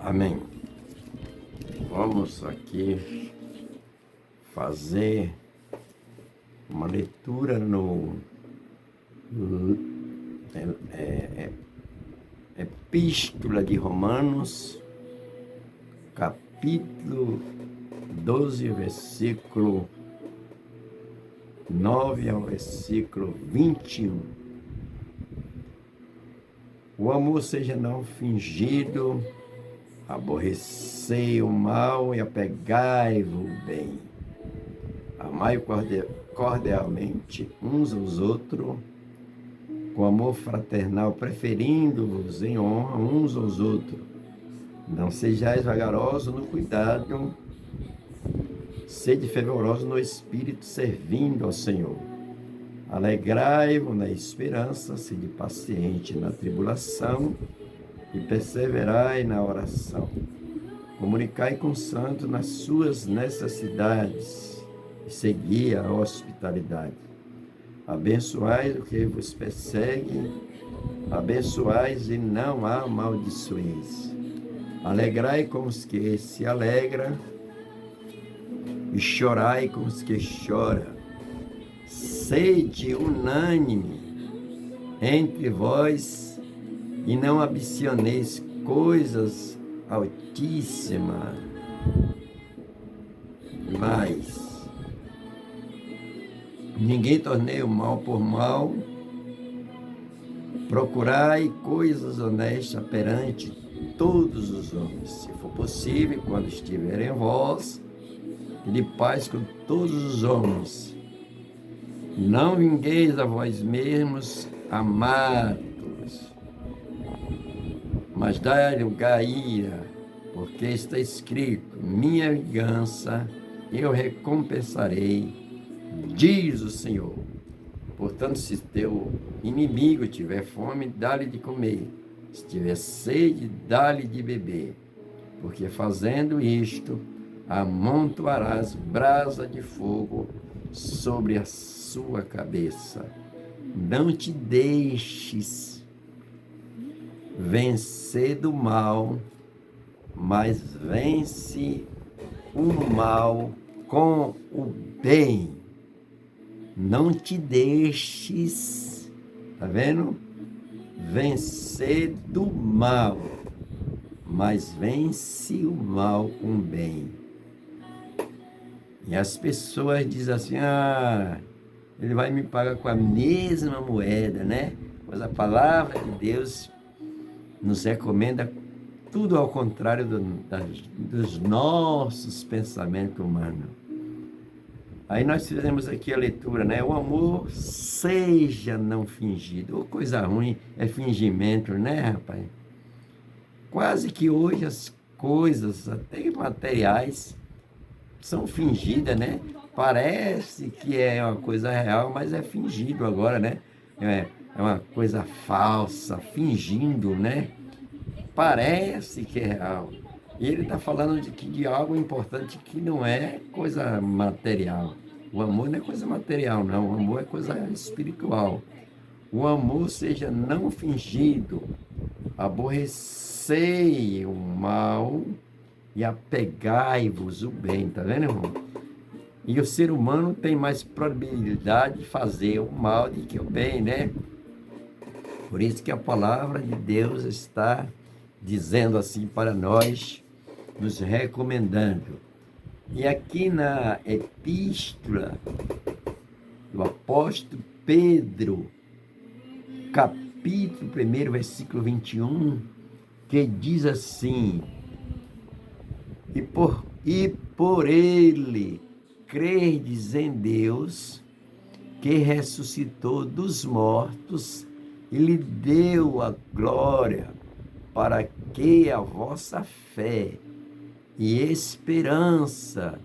Amém. Vamos aqui fazer uma leitura no Epístola de Romanos, capítulo 12, versículo 9 ao versículo 21. O amor seja não fingido, aborrecei o mal e apegai-vos o bem. Amai cordialmente uns aos outros, com amor fraternal, preferindo-vos em honra uns aos outros. Não sejais vagarosos no cuidado, sede fervorosos no espírito, servindo ao Senhor. Alegrai-vos na esperança, sede paciente na tribulação e perseverai na oração. Comunicai com o santo nas suas necessidades e segui a hospitalidade. Abençoai o que vos persegue, abençoais e não amaldiçoeis. Alegrai com os que se alegram e chorai com os que choram. Sede unânime entre vós e não ambicioneis coisas altíssimas, mas ninguém tornei o mal por mal. Procurai coisas honestas perante todos os homens, se for possível, quando estiverem em vós, e de paz com todos os homens. Não vingueis a vós mesmos, amados, mas dai lugar à ira, porque está escrito: minha vingança eu recompensarei, diz o Senhor. Portanto, se teu inimigo tiver fome, dá-lhe de comer, se tiver sede, dá-lhe de beber, porque fazendo isto, amontoarás brasa de fogo sobre a sua cabeça. Não te deixes vencer do mal, mas vence o mal com o bem. Não te deixes, tá vendo? Vencer do mal, mas vence o mal com o bem. E as pessoas dizem assim: ele vai me pagar com a mesma moeda, né? Mas a palavra de Deus nos recomenda tudo ao contrário dos nossos pensamentos humanos. Aí nós fizemos aqui a leitura, né? O amor seja não fingido. Ou coisa ruim é fingimento, né, rapaz? Quase que hoje as coisas, até materiais, são fingidas, né? Parece que é uma coisa real, mas é fingido agora, né? É uma coisa falsa, fingindo, né? Parece que é real. E ele está falando de algo importante que não é coisa material. O amor não é coisa material, não. O amor é coisa espiritual. O amor seja não fingido. Aborrecei o mal e apegai-vos o bem. Tá vendo, irmão? E o ser humano tem mais probabilidade de fazer o mal do que o bem, né? Por isso que a palavra de Deus está dizendo assim para nós, nos recomendando. E aqui na epístola do apóstolo Pedro, capítulo 1, versículo 21, que diz assim: e por ele crerdes em Deus, que ressuscitou dos mortos e lhe deu a glória, para que a vossa fé e esperança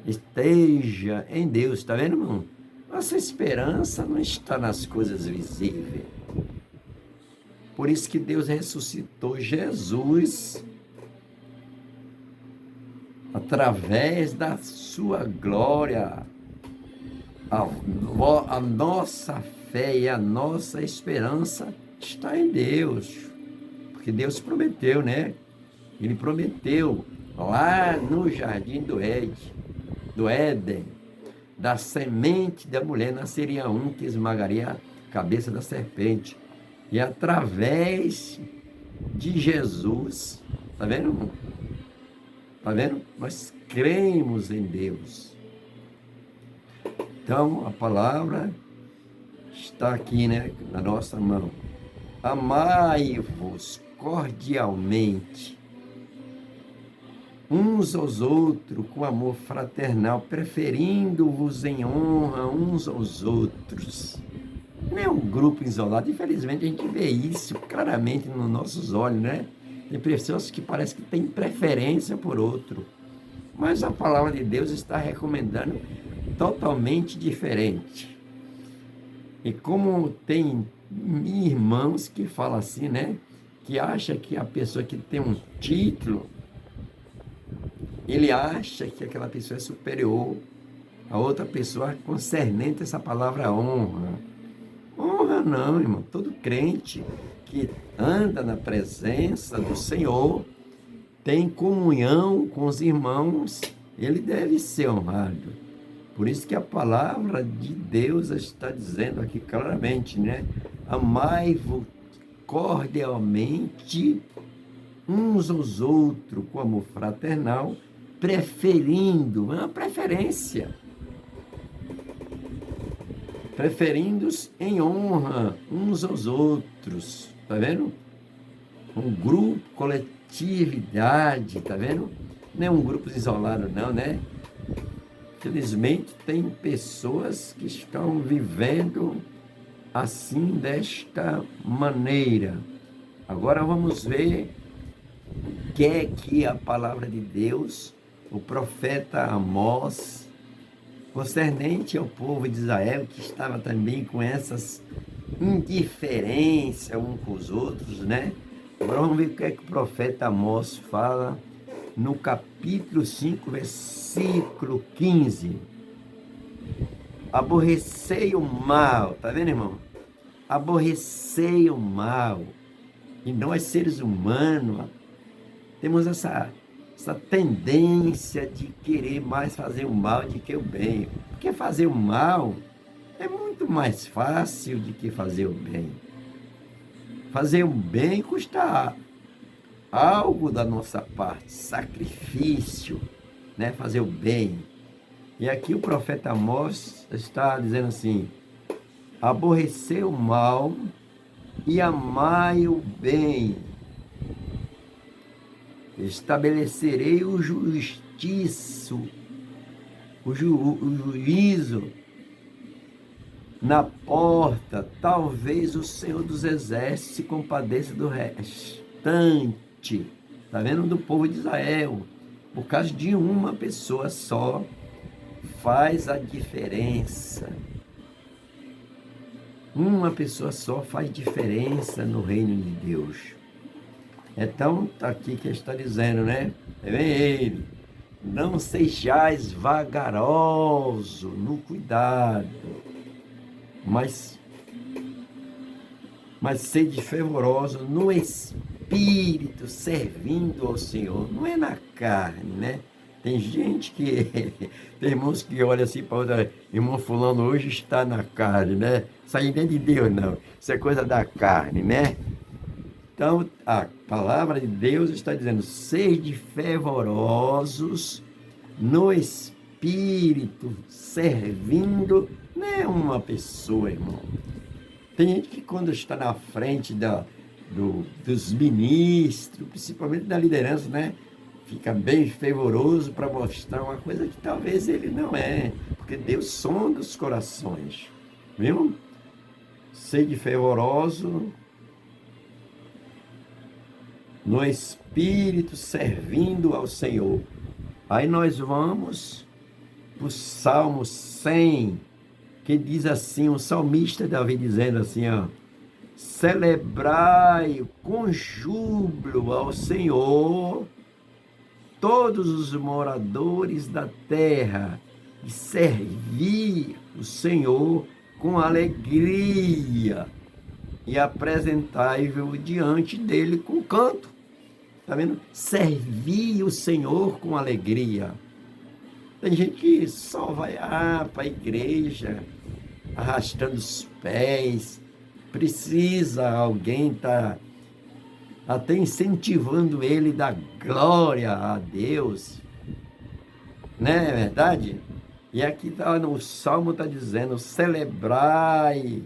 esteja em Deus. Está vendo, irmão? Nossa esperança não está nas coisas visíveis. Por isso que Deus ressuscitou Jesus através da sua glória. A nossa fé e a nossa esperança está em Deus. Porque Deus prometeu, né? Ele prometeu lá no jardim do Éden, da semente da mulher nasceria um que esmagaria a cabeça da serpente. E através de Jesus, tá vendo, irmão? Tá vendo? Nós cremos em Deus. Então, a palavra está aqui, né, na nossa mão. Amai-vos cordialmente uns aos outros com amor fraternal, preferindo-vos em honra uns aos outros. Não é um grupo isolado. Infelizmente, a gente vê isso claramente nos nossos olhos, né? Tem pessoas que parece que têm preferência por outro. Mas a palavra de Deus está recomendando totalmente diferente. E como tem irmãos que falam assim, né? Que acha que a pessoa que tem um título, ele acha que aquela pessoa é superior a outra pessoa concernente essa palavra honra. Honra não, irmão. Todo crente que anda na presença do Senhor, tem comunhão com os irmãos, ele deve ser honrado. Por isso que a palavra de Deus está dizendo aqui claramente, né? Amai-vos cordialmente uns aos outros com amor fraternal, preferindo, uma preferência, preferindo-os em honra uns aos outros, tá vendo? Um grupo, coletividade, tá vendo? Não é um grupo isolado não, né? Felizmente tem pessoas que estão vivendo assim, desta maneira. Agora vamos ver o que é que a palavra de Deus, o profeta Amós, concernente ao povo de Israel, que estava também com essas indiferenças uns com os outros, né? Agora vamos ver o que é que o profeta Amós fala no capítulo 5, versículo 15. Aborrecei o mal, tá vendo, irmão? Aborrecei o mal. E nós, seres humanos, temos essa tendência de querer mais fazer o mal do que o bem. Porque fazer o mal é muito mais fácil do que fazer o bem. Fazer o bem custa algo da nossa parte, sacrifício, né? Fazer o bem. E aqui o profeta Amós está dizendo assim: aborrecei o mal e amai o bem. Estabelecerei o juízo na porta. Talvez o Senhor dos Exércitos se compadeça do restante. Está vendo? Do povo de Israel. Por causa de uma pessoa só, faz a diferença. Uma pessoa só faz diferença no reino de Deus. Então, está aqui que está dizendo, né? Vem ele. Não sejais vagaroso no cuidado, mas sede fervoroso no espírito, servindo ao Senhor. Não é na carne, né? Tem gente que, tem irmãos que olham assim para outra, irmão fulano hoje está na carne, né? Isso aí não é de Deus, não. Isso é coisa da carne, né? Então, a palavra de Deus está dizendo: sede fervorosos no espírito, servindo, não é uma pessoa, irmão. Tem gente que quando está na frente dos ministros, principalmente da liderança, né? Fica bem fervoroso para mostrar uma coisa que talvez ele não é, porque Deus sonda os corações, viu? Sede fervoroso no espírito, servindo ao Senhor. Aí nós vamos para o Salmo 100, que diz assim, o salmista Davi dizendo assim, ó: celebrai com júbilo ao Senhor todos os moradores da terra, e servir o Senhor com alegria, e apresentai-vos diante dele com canto. Tá vendo? Servir o Senhor com alegria. Tem gente que só vai para a igreja, arrastando os pés. Precisa alguém estar até incentivando ele a dar glória a Deus. Não é verdade? E aqui no Salmo está dizendo, celebrai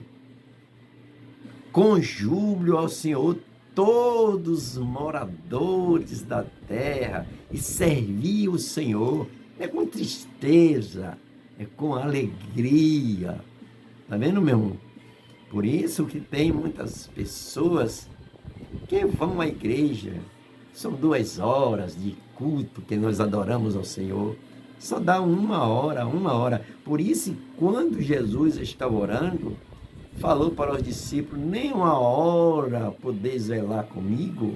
com júbilo ao Senhor todos os moradores da terra e servir o Senhor. É com tristeza, é com alegria. Tá vendo, meu irmão? Por isso que tem muitas pessoas que vão à igreja. São 2 horas de culto que nós adoramos ao Senhor. Só dá uma hora. Por isso, quando Jesus estava orando, falou para os discípulos, nem 1 hora podeis velar comigo.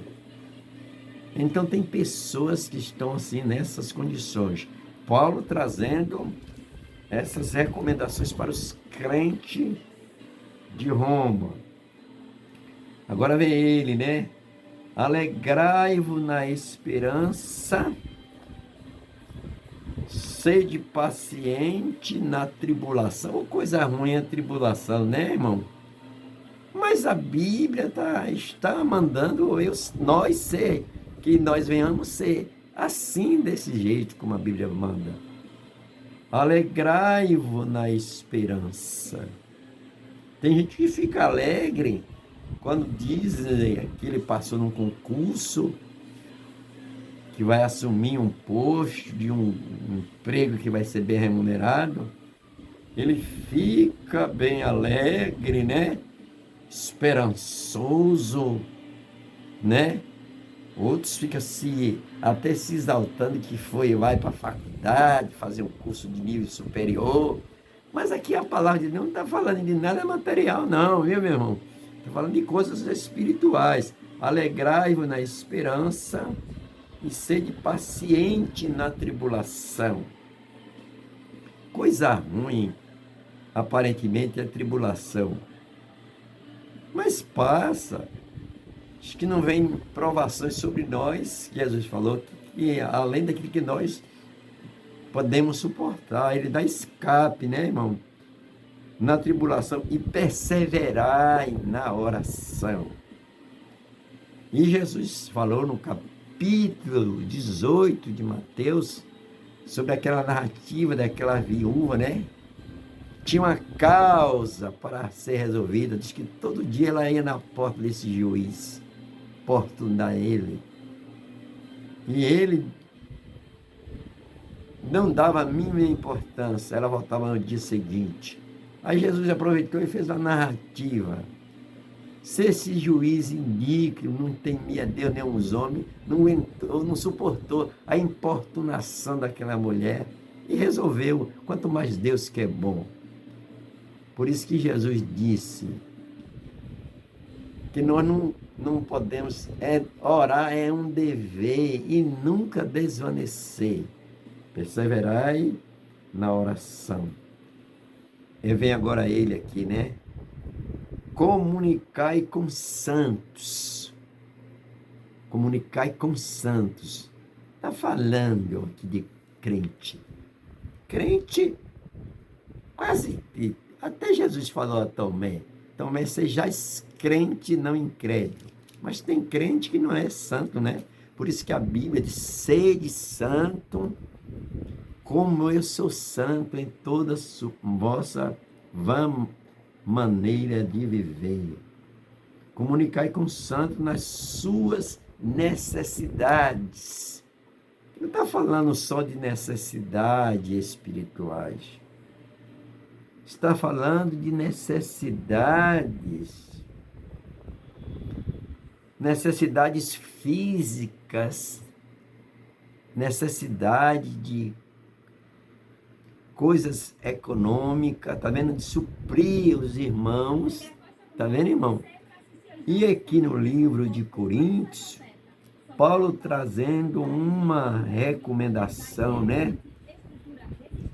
Então tem pessoas que estão assim nessas condições. Paulo trazendo essas recomendações para os crentes de Roma. Agora vem ele, né? Alegrai-vos na esperança, sede paciente na tribulação. Ou coisa ruim a tribulação, né, irmão? Mas a Bíblia está mandando nós ser, que nós venhamos ser assim, desse jeito como a Bíblia manda. Alegrai-vos na esperança. Tem gente que fica alegre quando dizem que ele passou num concurso, que vai assumir um posto de um emprego que vai ser bem remunerado. Ele fica bem alegre, né? Esperançoso, né? Outros ficam até se exaltando que vai para a faculdade, fazer um curso de nível superior. Mas aqui a palavra de Deus não está falando de nada material, não, viu, meu irmão? Está falando de coisas espirituais. Alegrai-vos na esperança e sede paciente na tribulação. Coisa ruim, aparentemente, é a tribulação. Mas passa. Acho que não vem provações sobre nós. Jesus falou que além daquilo que nós podemos suportar, ele dá escape, né, irmão? Na tribulação e perseverai na oração. E Jesus falou no capítulo 18 de Mateus sobre aquela narrativa daquela viúva, né? Tinha uma causa para ser resolvida. Diz que todo dia ela ia na porta desse juiz, importunar ele. E ele não dava a mínima importância. Ela voltava no dia seguinte. Aí Jesus aproveitou e fez uma narrativa. Se esse juiz iníquo não temia Deus nem os homens, não suportou a importunação daquela mulher e resolveu, quanto mais Deus que é bom. Por isso que Jesus disse que nós não podemos, orar é um dever e nunca desvanecer. Perseverai na oração. E vem agora ele aqui, né? Comunicai com santos. Comunicai com santos. Está falando aqui de crente. Crente, quase, até Jesus falou a Tomé. Tomé, seja crente, não incrédulo. Mas tem crente que não é santo, né? Por isso que a Bíblia diz, sede santo, como eu sou santo em toda vossa maneira de viver. Comunicai com o santo nas suas necessidades. Não está falando só de necessidades espirituais. Está falando de necessidades físicas, necessidade de coisas econômicas, tá vendo? De suprir os irmãos, tá vendo, irmão? E aqui no livro de Coríntios, Paulo trazendo uma recomendação, né?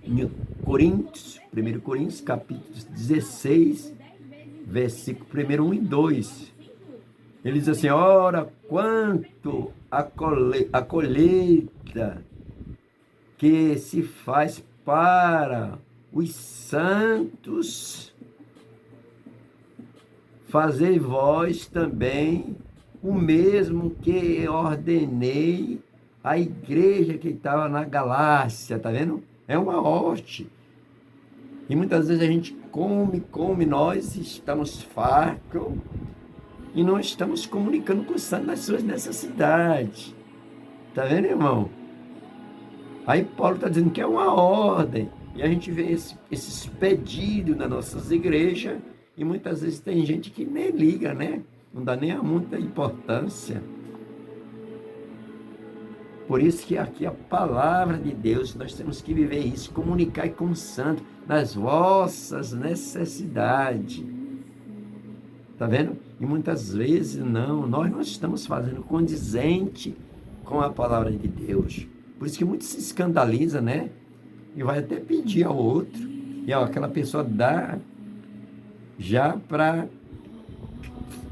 Em Coríntios, 1 Coríntios, capítulo 16, versículo 1, 1 e 2. Ele diz assim, ora, quanto a colheita que se faz para os santos, fazei vós também o mesmo que ordenei à igreja que estava na Galácia, tá vendo? É uma ordem. E muitas vezes a gente come, nós estamos fartos e não estamos comunicando com o santo nas suas necessidades. Tá vendo, irmão? Aí Paulo está dizendo que é uma ordem. E a gente vê esses pedidos nas nossas igrejas e muitas vezes tem gente que nem liga, né? Não dá nem a muita importância. Por isso que aqui a palavra de Deus, nós temos que viver isso, comunicar com o santo nas vossas necessidades. Tá vendo? E muitas vezes nós não estamos fazendo condizente com a palavra de Deus. Por isso que muitos se escandaliza, né? E vai até pedir ao outro. E aquela pessoa dá já para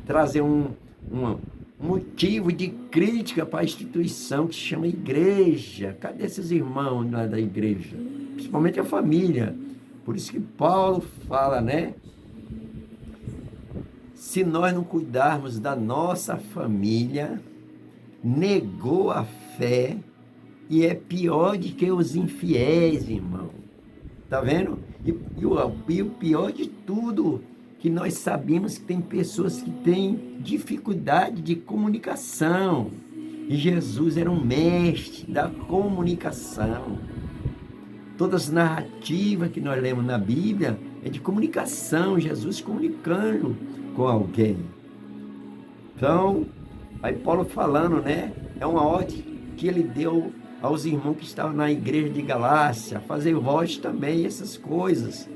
trazer um motivo de crítica para a instituição que se chama igreja. Cadê esses irmãos lá da igreja? Principalmente a família. Por isso que Paulo fala, né? Se nós não cuidarmos da nossa família, negou a fé e é pior do que os infiéis, irmão. Tá vendo? E o pior de tudo, que nós sabemos que tem pessoas que têm dificuldade de comunicação. E Jesus era um mestre da comunicação. Todas as narrativas que nós lemos na Bíblia é de comunicação, Jesus comunicando com alguém. Então, aí Paulo falando, né? É uma ordem que ele deu aos irmãos que estavam na igreja de Galácia, fazer vós também essas coisas.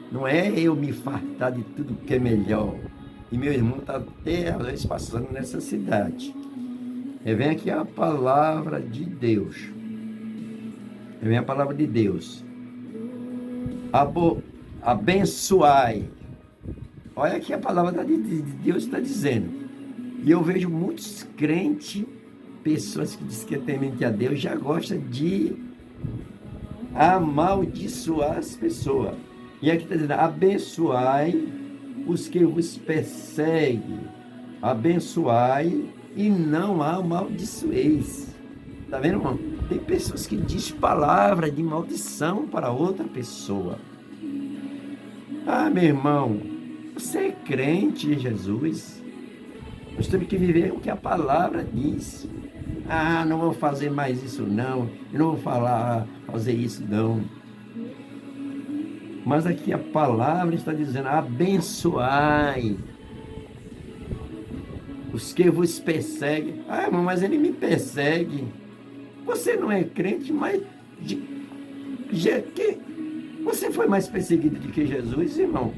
Não é eu me fartar de tudo que é melhor. E meu irmão está até às vezes passando necessidade. Vem aqui a palavra de Deus. Vem a palavra de Deus. Abençoai. Olha aqui a palavra de Deus está dizendo. E eu vejo muitos crentes, pessoas que dizem que é temente a Deus, já gostam de amaldiçoar as pessoas. E aqui está dizendo, abençoai os que vos perseguem. Abençoai e não amaldiçoeis. Está vendo, irmão? Tem pessoas que dizem palavra de maldição para outra pessoa. Ah, meu irmão, você é crente em Jesus. Nós temos que viver o que a palavra diz. Ah, não vou fazer mais isso não. Eu não vou fazer isso não. Mas aqui a palavra está dizendo, abençoai os que vos perseguem. Ah, irmão, mas ele me persegue. Você não é crente, mas você foi mais perseguido do que Jesus, irmão.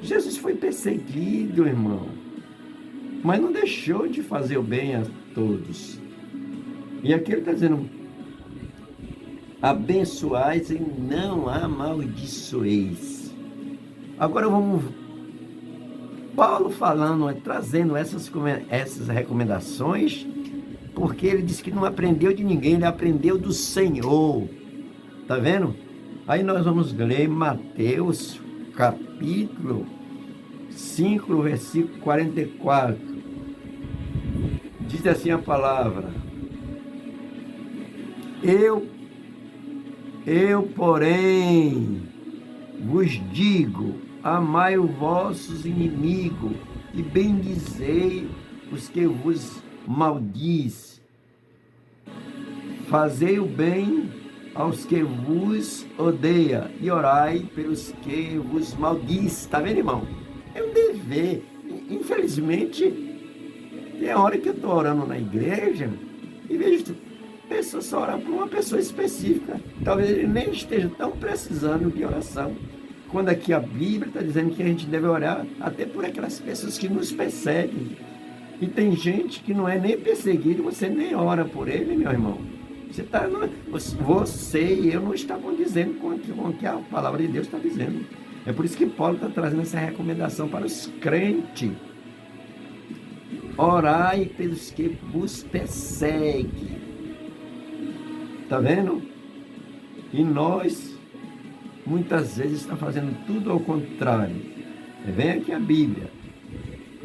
Jesus foi perseguido, irmão, mas não deixou de fazer o bem a todos. E aqui ele está dizendo, abençoais e não amaldiçoeis. Agora vamos, Paulo falando, trazendo essas recomendações, porque ele disse que não aprendeu de ninguém, ele aprendeu do Senhor. Tá vendo? Aí nós vamos ler Mateus, capítulo 5, versículo 44. Diz assim a palavra: Eu, porém, vos digo, amai os vossos inimigos e bendizei os que vos maldiz. Fazei o bem aos que vos odeia e orai pelos que vos maldiz. Está vendo, irmão? É um dever. Infelizmente, tem hora que eu estou orando na igreja e vejo pessoas só orando por uma pessoa específica. Talvez ele nem esteja tão precisando de oração. Quando aqui a Bíblia está dizendo que a gente deve orar até por aquelas pessoas que nos perseguem. E tem gente que não é nem perseguido, você nem ora por ele, meu irmão. Você e eu não está condizendo com o que a palavra de Deus está dizendo. É por isso que Paulo está trazendo essa recomendação para os crentes. Orai pelos que vos perseguem. Está vendo? E nós, muitas vezes, está fazendo tudo ao contrário. Vem aqui a Bíblia.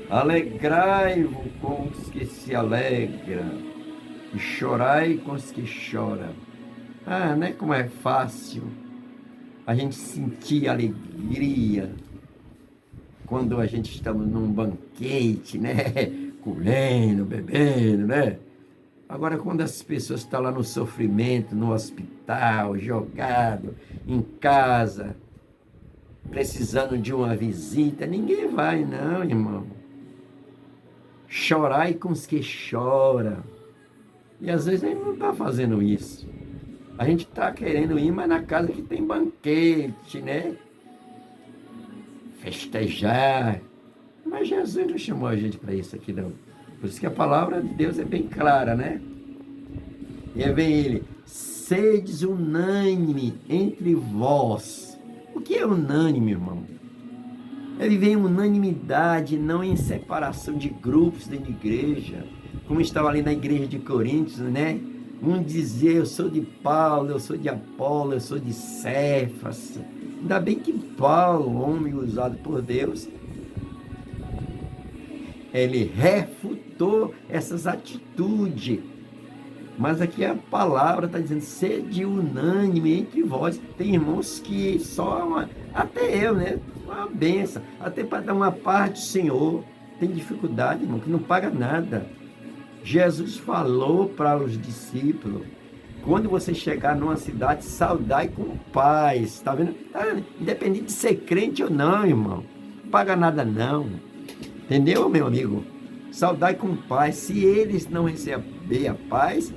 Alegrai-vos com os que se alegram, e chorai com os que choram. Ah, né? Como é fácil a gente sentir alegria quando a gente está num banquete, né? Comendo, bebendo, né? Agora, quando as pessoas estão lá no sofrimento, no hospital, jogado, em casa, precisando de uma visita, ninguém vai não, irmão. Chorai com os que choram. E às vezes a gente não está fazendo isso. A gente está querendo ir, mas na casa que tem banquete, né? Festejar. Mas Jesus não chamou a gente para isso aqui, não. Por isso que a palavra de Deus é bem clara, né? E aí vem ele, sedes unânime entre vós. O que é unânime, irmão? Ele vem em unanimidade, não em separação de grupos dentro de igreja, como estava ali na igreja de Coríntios, né? Um dizia, eu sou de Paulo, eu sou de Apolo, eu sou de Cefas. Ainda bem que Paulo, homem usado por Deus, ele refutou essas atitudes. Mas aqui a palavra está dizendo, sede unânime entre vós. Tem irmãos que só, até eu, né? Uma benção, até para dar uma parte do Senhor. Tem dificuldade, irmão, que não paga nada. Jesus falou para os discípulos, quando você chegar numa cidade, saudai com paz. Está vendo? Independente de ser crente ou não, irmão. Não paga nada não. Entendeu, meu amigo? Saudai com paz. Se eles não receberem a paz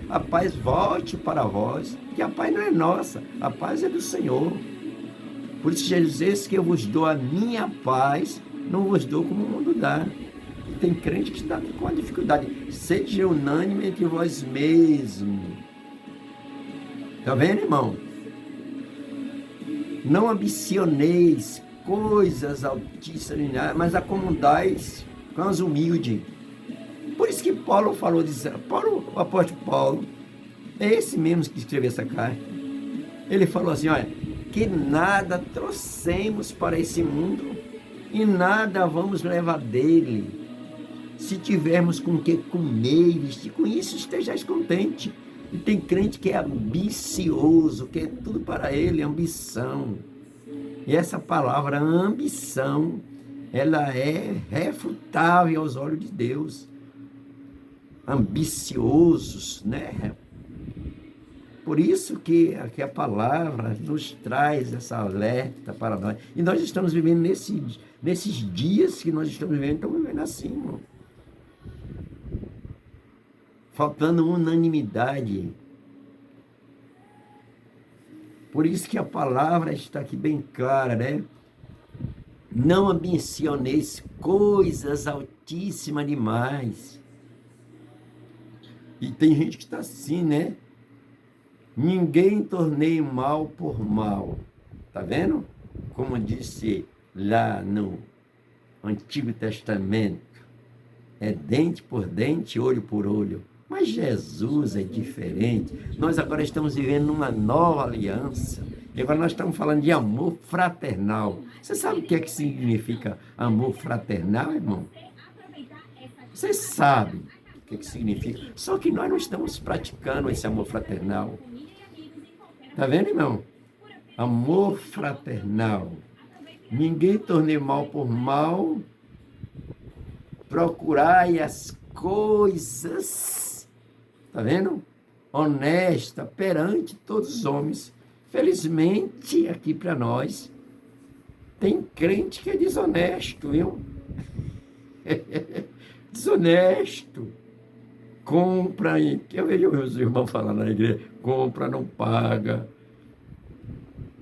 volte para vós. Que a paz não é nossa, a paz é do Senhor. Por isso Jesus diz que eu vos dou a minha paz, não vos dou como o mundo dá. E tem crente que está com a dificuldade. Seja unânime entre vós mesmos. Está vendo, irmão? Não ambicioneis coisas altíssimas, mas acomodais com os humildes. Por isso que Paulo falou disso. O apóstolo Paulo, é esse mesmo que escreveu essa carta. Ele falou assim, olha, que nada trouxemos para esse mundo e nada vamos levar dele. Se tivermos com que comer e vestir, com isso estejais contente. E tem crente que é ambicioso, que é tudo para ele, ambição. E essa palavra ambição, ela é refutável aos olhos de Deus. Ambiciosos, né? Por isso que a palavra nos traz essa alerta para nós. E nós estamos vivendo nesses dias que nós estamos vivendo, estamos vivendo assim, irmão. Faltando unanimidade. Por isso que a palavra está aqui bem clara, né? Não ambicioneis coisas altíssimas demais. E tem gente que está assim, né? Ninguém tornei mal por mal. Tá vendo? Como disse lá no Antigo Testamento. É dente por dente, olho por olho. Mas Jesus é diferente. Nós agora estamos vivendo uma nova aliança. E agora nós estamos falando de amor fraternal. Você sabe o que é que significa amor fraternal, irmão? Você sabe o que é que significa. Só que nós não estamos praticando esse amor fraternal. Tá vendo, irmão? Amor fraternal. Ninguém torne mal por mal. Procurai as coisas, tá vendo? Honesta perante todos os homens. Felizmente, aqui para nós, tem crente que é desonesto, viu? Desonesto. Compra, eu vejo meus irmãos falando na igreja, compra, não paga,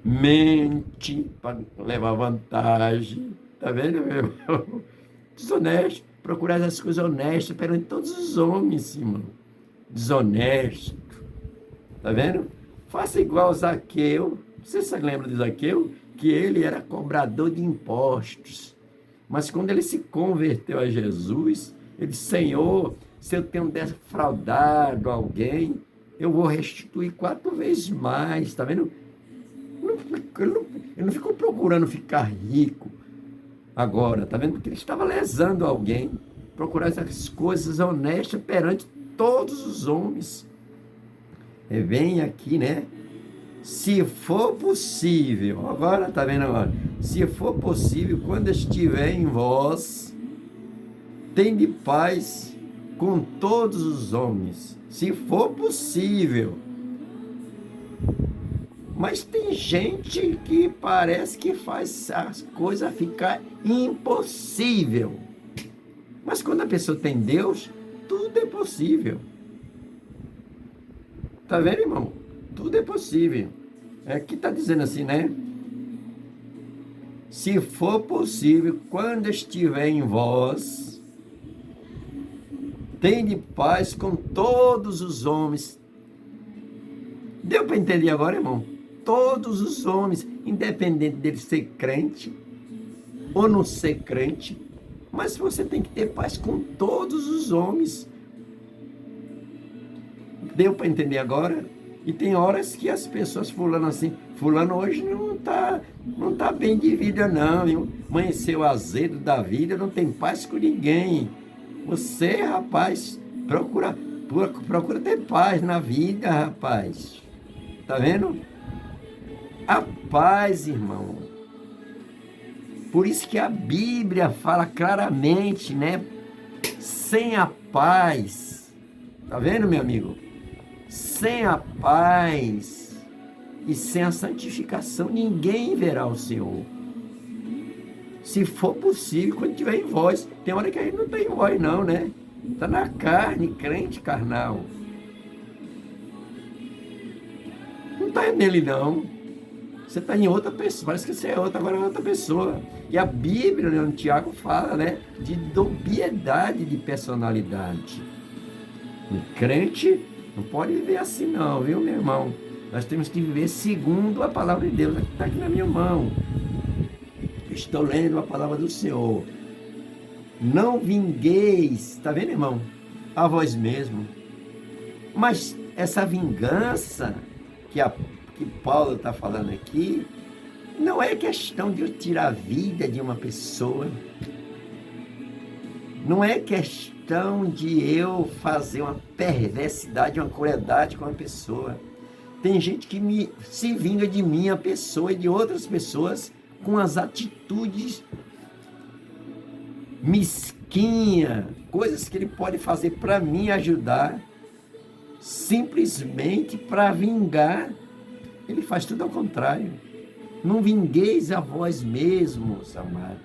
mente para levar vantagem, tá vendo, meu irmão? Desonesto, procurar as coisas honestas perante todos os homens, irmão. Desonesto, tá vendo? Faça igual Zaqueu. Você se lembra de Zaqueu? Que ele era cobrador de impostos. Mas quando ele se converteu a Jesus, Ele disse, Senhor, se eu tenho defraudado alguém, eu vou restituir 4 vezes mais, está vendo? Ele não ficou procurando ficar rico agora, está vendo? Porque ele estava lesando alguém, procurar essas coisas honestas perante todos os homens. E vem aqui, né? Se for possível, agora, está vendo agora? Se for possível, quando estiver em vós, tende paz com todos os homens, se for possível. Mas tem gente que parece que faz as coisas ficar impossível. Mas quando a pessoa tem Deus, tudo é possível. Tá vendo, irmão? Tudo é possível. Aqui está dizendo assim, né? Se for possível, quando estiver em vós, tende paz com todos os homens. Deu para entender agora, irmão? Todos os homens, independente dele ser crente ou não ser crente, mas você tem que ter paz com todos os homens. Deu para entender agora? E tem horas que as pessoas fulano assim, fulano hoje não tá bem de vida não, viu? Amanheceu azedo da vida, não tem paz com ninguém. Você, rapaz, procura ter paz na vida, rapaz. Tá vendo? A paz, irmão. Por isso que a Bíblia fala claramente, né? Sem a paz. Tá vendo, meu amigo? Sem a paz e sem a santificação, ninguém verá o Senhor. Se for possível, quando tiver em voz. Tem hora que a gente não tem voz não, né? Está na carne, crente carnal. Não está nele não. Você está em outra pessoa, parece que você é outra, agora é outra pessoa. E a Bíblia, né, o Tiago fala, né? De dubiedade de personalidade. O crente não pode viver assim não, viu, meu irmão? Nós temos que viver segundo a palavra de Deus. Está aqui na minha mão. Estou lendo a palavra do Senhor. Não vingueis, está vendo, irmão? A vós mesmo. Mas essa vingança que Paulo está falando aqui, não é questão de eu tirar a vida de uma pessoa. Não é questão de eu fazer uma perversidade, uma crueldade com uma pessoa. Tem gente que se vinga de mim, a pessoa e de outras pessoas, com as atitudes mesquinhas, coisas que ele pode fazer para me ajudar, simplesmente para vingar. Ele faz tudo ao contrário. Não vingueis a vós mesmos, amado,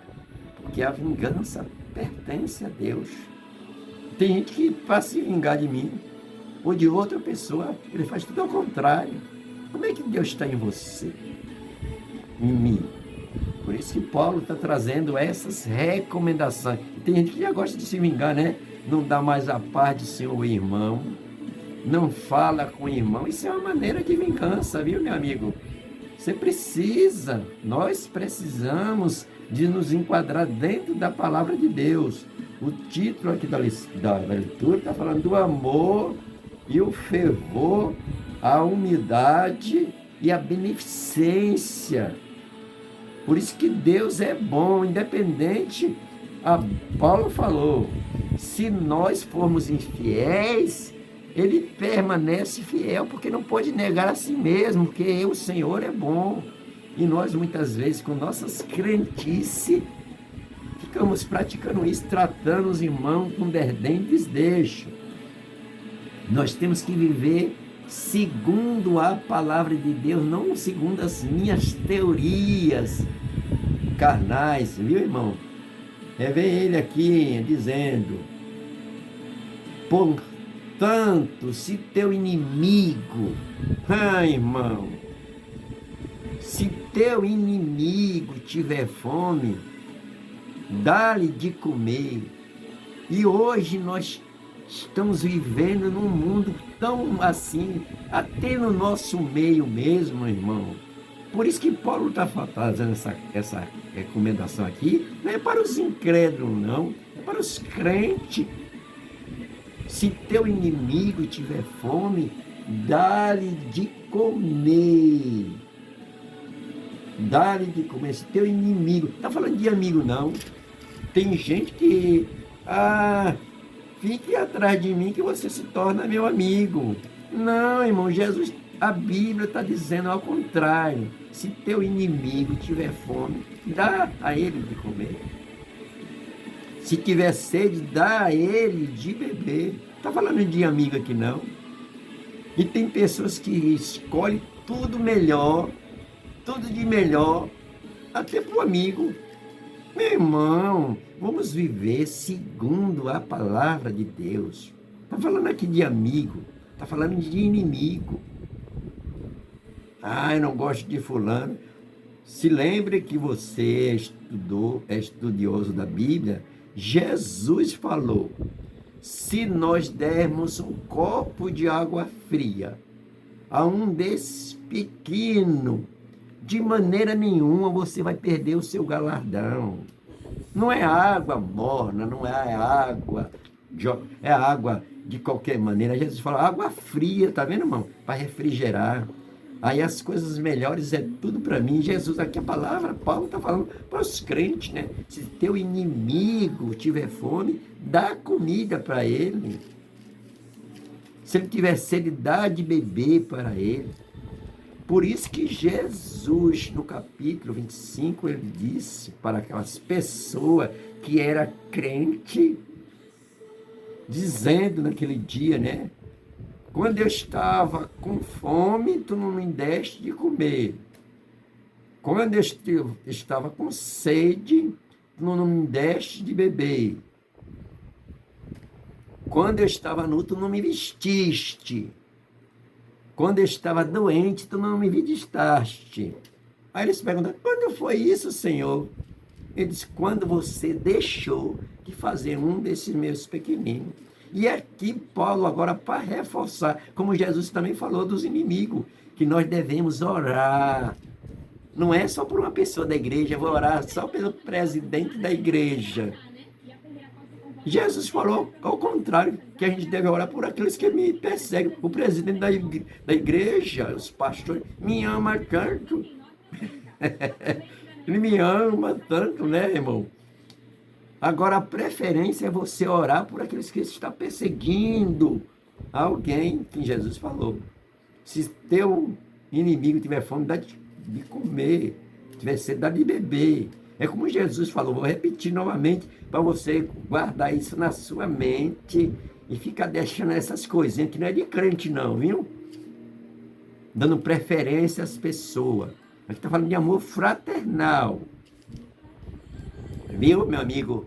porque a vingança pertence a Deus. Tem gente que, para se vingar de mim ou de outra pessoa, ele faz tudo ao contrário. Como é que Deus está em você? Em mim? Por isso que Paulo está trazendo essas recomendações. Tem gente que já gosta de se vingar, né? Não dá mais a paz do seu irmão, não fala com o irmão. Isso é uma maneira de vingança, viu, meu amigo? Você precisa, nós precisamos de nos enquadrar dentro da palavra de Deus. O título aqui da leitura está falando do amor e o fervor, a humildade e a beneficência. Por isso que Deus é bom, independente. Paulo falou, se nós formos infiéis, ele permanece fiel, porque não pode negar a si mesmo, porque o Senhor é bom. E nós, muitas vezes, com nossas crentices, ficamos praticando isso, tratando os irmãos com desdém e desdeixo. Nós temos que viver segundo a palavra de Deus, não segundo as minhas teorias carnais, viu, irmão? Vem ele aqui dizendo, portanto, se teu inimigo, irmão, se teu inimigo tiver fome, dá-lhe de comer. E hoje nós estamos vivendo num mundo tão assim, até no nosso meio mesmo, irmão. Por isso que Paulo está fazendo essa recomendação aqui, não é para os incrédulos, não, é para os crentes. Se teu inimigo tiver fome, dá-lhe de comer. Dá-lhe de comer. Se teu inimigo, está falando de amigo, não. Tem gente que, fique atrás de mim que você se torna meu amigo. Não, irmão, Jesus, a Bíblia está dizendo ao contrário. Se teu inimigo tiver fome, dá a ele de comer. Se tiver sede, dá a ele de beber. Está falando de amigo aqui, não. E tem pessoas que escolhem tudo melhor, tudo de melhor, até para o amigo. Meu irmão, vamos viver segundo a palavra de Deus. Está falando aqui de amigo, está falando de inimigo. Eu não gosto de fulano. Se lembre que você é estudioso da Bíblia. Jesus falou, se nós dermos um copo de água fria a um desses pequenos, de maneira nenhuma você vai perder o seu galardão. Não é água morna, não é água, é água de qualquer maneira. Jesus falou, água fria, tá vendo, irmão? Para refrigerar. Aí as coisas melhores é tudo para mim. Jesus, aqui a palavra, Paulo está falando para os crentes, né? Se teu inimigo tiver fome, dá comida para ele. Se ele tiver sede, dá de beber para ele. Por isso que Jesus, no capítulo 25, ele disse para aquelas pessoas que era crente, dizendo naquele dia, né? Quando eu estava com fome, tu não me deste de comer. Quando eu estava com sede, tu não me deste de beber. Quando eu estava nu, tu não me vestiste. Quando eu estava doente, tu não me visitaste. Aí eles perguntam, quando foi isso, Senhor? Ele disse, quando você deixou de fazer um desses meus pequeninos. E aqui Paulo agora para reforçar, como Jesus também falou dos inimigos, que nós devemos orar. Não é só por uma pessoa da igreja, eu vou orar só pelo presidente da igreja. Jesus falou ao contrário, que a gente deve orar por aqueles que me perseguem. O presidente da igreja, os pastores, me ama tanto. Ele me ama tanto, né, irmão? Agora, a preferência é você orar por aqueles que estão perseguindo alguém, que Jesus falou. Se teu inimigo tiver fome, dá de comer. Se tiver sede, dá de beber. É como Jesus falou, vou repetir novamente, para você guardar isso na sua mente e ficar deixando essas coisinhas, que não é de crente não, viu? Dando preferência às pessoas. Aqui está falando de amor fraternal. Viu, meu amigo?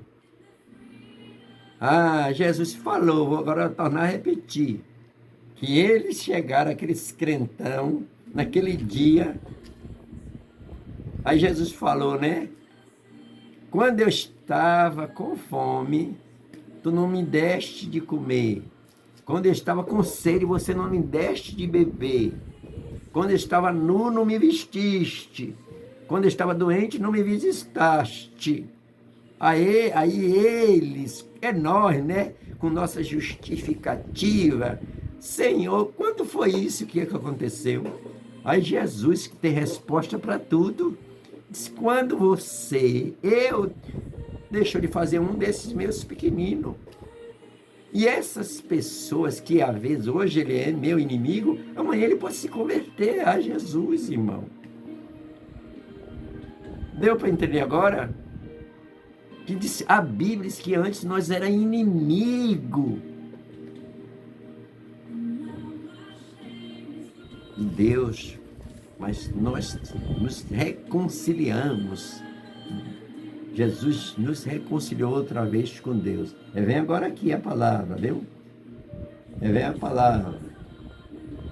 Jesus falou, vou agora tornar a repetir, que eles chegaram, aqueles crentão, naquele dia. Aí Jesus falou, né? Quando eu estava com fome, tu não me deste de comer. Quando eu estava com sede, você não me deste de beber. Quando eu estava nu, não me vestiste. Quando eu estava doente, não me visitaste. Aí eles, é nós, né? Com nossa justificativa. Senhor, quando foi isso que aconteceu? Aí Jesus, que tem resposta para tudo, diz, quando eu deixou de fazer um desses meus pequeninos. E essas pessoas que, às vezes, hoje ele é meu inimigo, amanhã ele pode se converter a Jesus, irmão. Deu para entender agora? Que disse, a Bíblia diz que antes nós era inimigo de Deus, mas nós nos reconciliamos. Jesus nos reconciliou outra vez com Deus. Vem agora aqui a palavra, viu? Vem a palavra.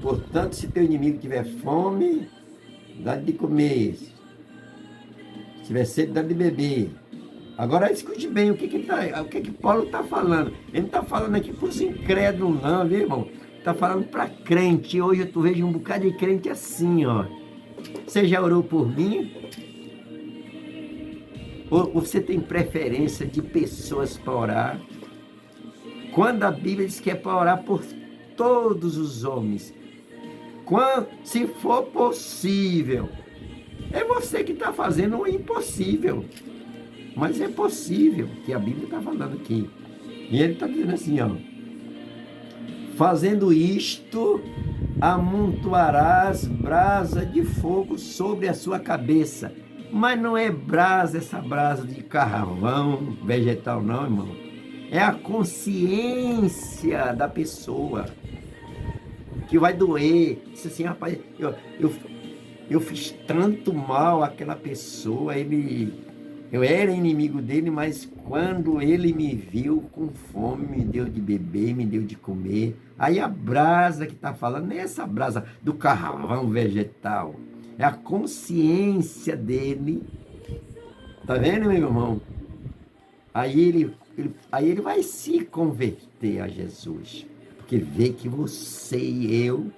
Portanto, se teu inimigo tiver fome, dá de comer. Se tiver sede, dá de beber. Agora escute bem o que Paulo está falando. Ele não está falando aqui para os incrédulos, não, viu, irmão? Está falando para crente. Hoje eu vejo um bocado de crente assim, ó. Você já orou por mim? Ou você tem preferência de pessoas para orar? Quando a Bíblia diz que é para orar por todos os homens, se for possível, é você que está fazendo o impossível. Mas é possível, que a Bíblia está falando aqui. E ele está dizendo assim, ó. Fazendo isto, amontoarás brasa de fogo sobre a sua cabeça. Mas não é brasa, essa brasa de carvão vegetal, não, irmão. É a consciência da pessoa que vai doer. Diz assim, rapaz, eu fiz tanto mal àquela pessoa, eu era inimigo dele, mas quando ele me viu com fome, me deu de beber, me deu de comer. Aí a brasa que está falando, não é essa brasa do carvão vegetal, é a consciência dele. Tá vendo, meu irmão? Aí ele vai se converter a Jesus, porque vê que você e eu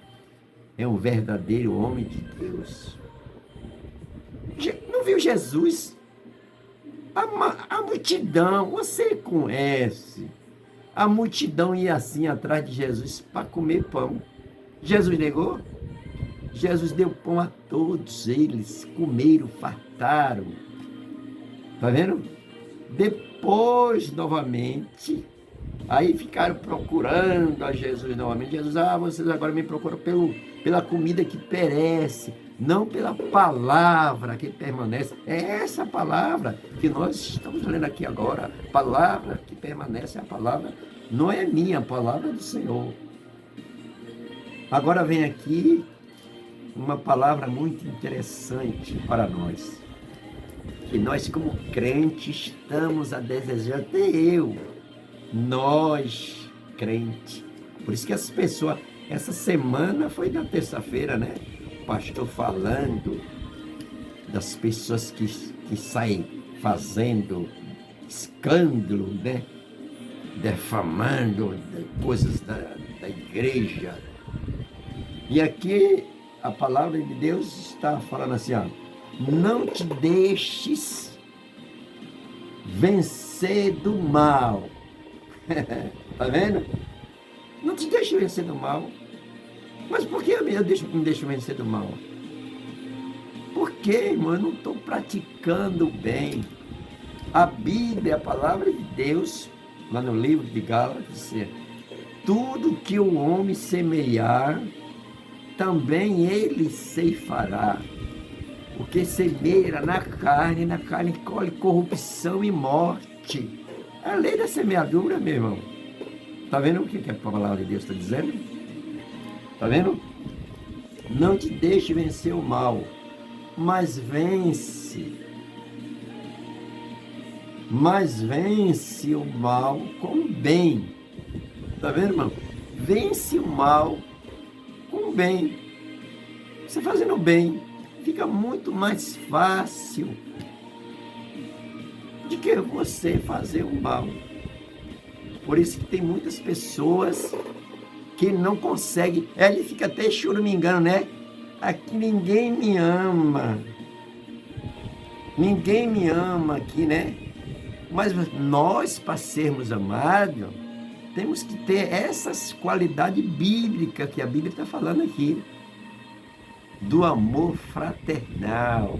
é um verdadeiro homem de Deus. Não viu Jesus? A multidão, você conhece. A multidão ia assim atrás de Jesus para comer pão. Jesus negou? Jesus deu pão a todos eles, comeram, fartaram. Tá vendo? Depois, novamente, aí ficaram procurando a Jesus novamente. Jesus, vocês agora me procuram pela comida que perece, não pela palavra que permanece. É essa palavra que nós estamos lendo aqui agora. A palavra que permanece, a palavra não é minha, a palavra é do Senhor. Agora vem aqui uma palavra muito interessante para nós. Que nós, como crentes, estamos a desejar, até eu, nós, crentes. Por isso que as pessoas, essa semana foi na terça-feira, né? O pastor falando das pessoas que saem fazendo escândalo, né? Defamando coisas da igreja. E aqui a palavra de Deus está falando assim, ó. Não te deixes vencer do mal. Tá vendo? Não te deixes vencer do mal. Mas por que me deixo vencer do mal? Porque, irmão, eu não estou praticando o bem. A Bíblia, a palavra de Deus, lá no livro de Gálatas, diz: tudo que o homem semear, também ele ceifará. Porque semeia na carne colhe corrupção e morte. É a lei da semeadura, meu irmão. Tá vendo o que a palavra de Deus está dizendo? Tá vendo? Não te deixe vencer o mal, mas vence. Mas vence o mal com o bem. Tá vendo, irmão? Vence o mal com o bem. Você fazendo o bem, fica muito mais fácil de que você fazer o mal. Por isso que tem muitas pessoas que não conseguem. Ele fica até choramingando, né? Aqui ninguém me ama. Ninguém me ama aqui, né? Mas nós, para sermos amados, temos que ter essas qualidades bíblicas que a Bíblia está falando aqui. Do amor fraternal,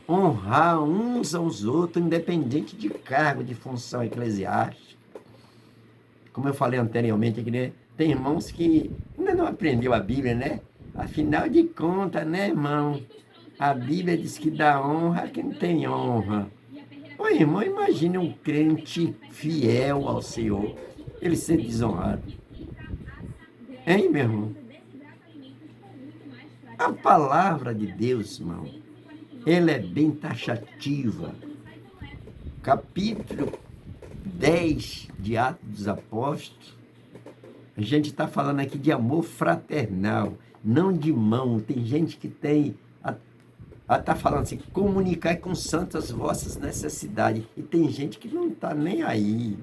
honrar uns aos outros, independente de cargo, de função eclesiástica. Como eu falei anteriormente aqui, né? Tem irmãos que ainda não aprendeu a Bíblia, né? Afinal de contas, né, irmão? A Bíblia diz que dá honra a quem tem honra. Ô, irmão, imagine um crente fiel ao Senhor, ele ser desonrado. Hein, meu irmão? A palavra de Deus, irmão, ela é bem taxativa. Capítulo 10 de Atos dos Apóstolos, a gente está falando aqui de amor fraternal, não de mão. Tem gente que está falando assim, comunicar com santas vossas necessidades. E tem gente que não está nem aí.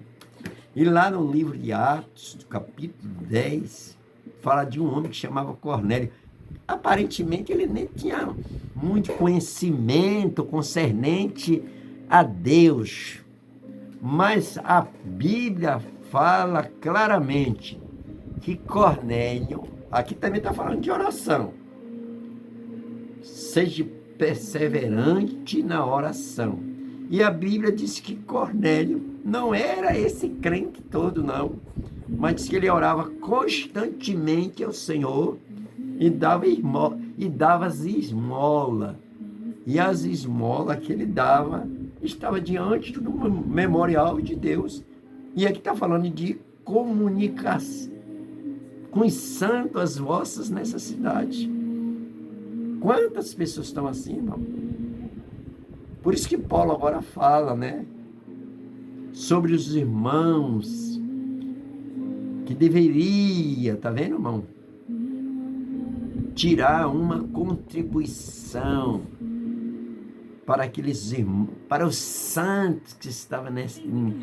E lá no livro de Atos, do capítulo 10, fala de um homem que chamava Cornélio. aparentemente ele nem tinha muito conhecimento concernente a Deus. Mas a Bíblia fala claramente que Cornélio, aqui também está falando de oração, seja perseverante na oração. E a Bíblia diz que Cornélio não era esse crente todo, não, mas diz que ele orava constantemente ao Senhor e dava as esmolas. E as esmolas que ele dava estava diante do memorial de Deus. E aqui está falando de comunicação com os santos as vossas necessidades. Quantas pessoas estão assim, irmão? Por isso que Paulo agora fala, né? Sobre os irmãos que deveria, tá vendo, irmão? Tirar uma contribuição para aqueles irmãos, para os santos que estavam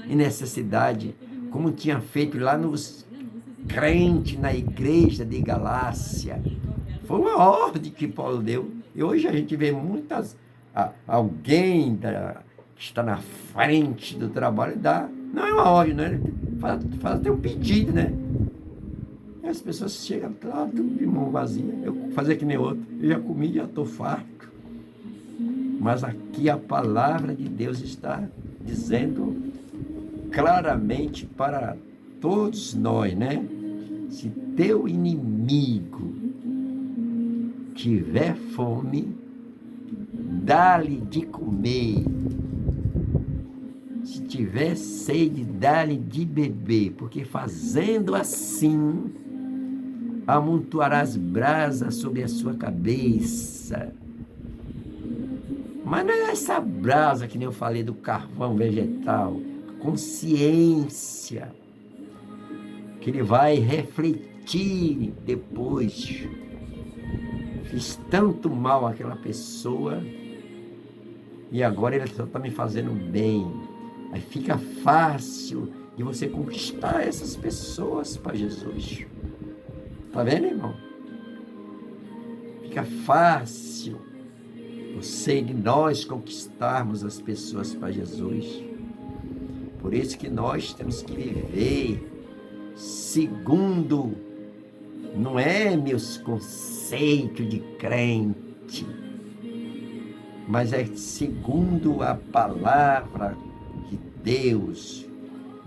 em necessidade, como tinha feito lá nos crentes na igreja de Galácia. Foi uma ordem que Paulo deu. E hoje a gente vê alguém que está na frente do trabalho dá. Não é uma ordem, né? Faz até um pedido, né? E as pessoas chegam lá, tudo de mão vazia. Eu vou fazer que nem outro. Eu já comi, já estou farto. Mas aqui a palavra de Deus está dizendo claramente para todos nós, né? Se teu inimigo tiver fome, dá-lhe de comer. Se tiver sede, dá-lhe de beber, porque fazendo assim, amontoarás brasas sobre a sua cabeça. Mas não é essa brasa que nem eu falei do carvão vegetal, consciência, que ele vai refletir depois. Fiz tanto mal àquela pessoa e agora ele só está me fazendo bem. Aí fica fácil de você conquistar essas pessoas para Jesus. Tá vendo, irmão? Fica fácil você e nós conquistarmos as pessoas para Jesus. Por isso que nós temos que viver segundo, não é meus conceitos de crente, mas é segundo a palavra de Deus,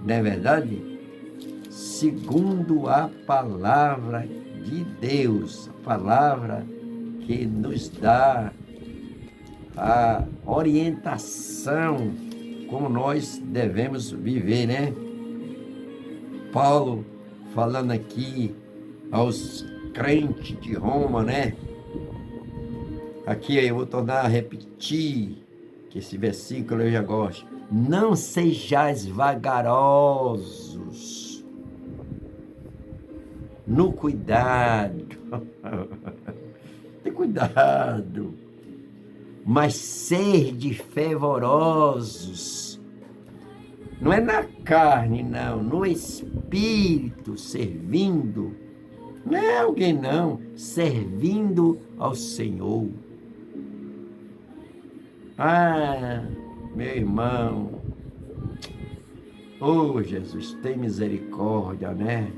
não é verdade? Segundo a palavra de Deus, a palavra que nos dá a orientação como nós devemos viver, né? Paulo falando aqui aos crentes de Roma, né? Aqui eu vou tornar a repetir, que esse versículo eu já gosto. Não sejais vagarosos no cuidado. Tem cuidado. Mas sede fervorosos. Não é na carne, não. No espírito, servindo. Não é alguém, não. Servindo ao Senhor. Ah, meu irmão. Oh, Jesus, tem misericórdia, né?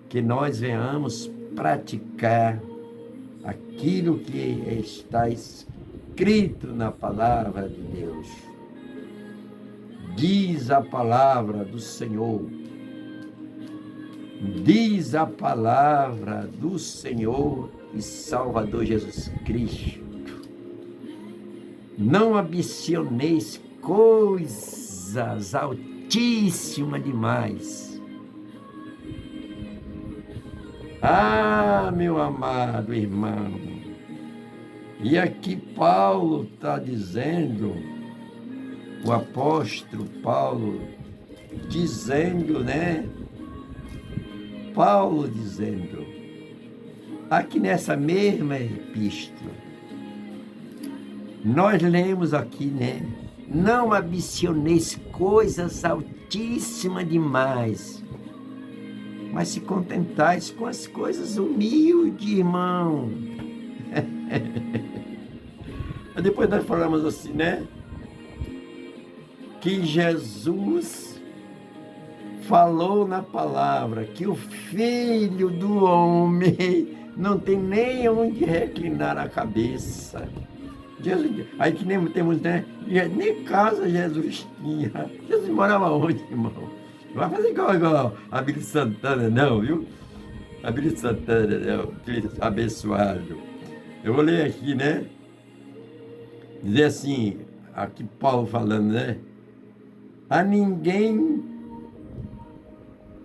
Que nós venhamos praticar aquilo que está escrito na palavra de Deus. Diz a palavra do Senhor. Diz a palavra do Senhor e Salvador Jesus Cristo. Não ambicioneis coisas altíssimas demais. Ah, meu amado irmão. E aqui Paulo está dizendo, o apóstolo Paulo dizendo, né? Paulo dizendo, aqui nessa mesma epístola, nós lemos aqui, né? Não ambicioneis coisas altíssimas demais, mas se contentais com as coisas humildes, irmão. Mas depois nós falamos assim, né? Que Jesus falou na palavra que o Filho do Homem não tem nem onde reclinar a cabeça. Jesus, aí que nem temos, né? Nem casa Jesus tinha. Jesus morava onde, irmão? Não vai fazer igual a Bíblia Santana, não, viu? A Bíblia Santana, não, aquele abençoado. Eu vou ler aqui, né? Dizer assim, aqui Paulo falando, né? A ninguém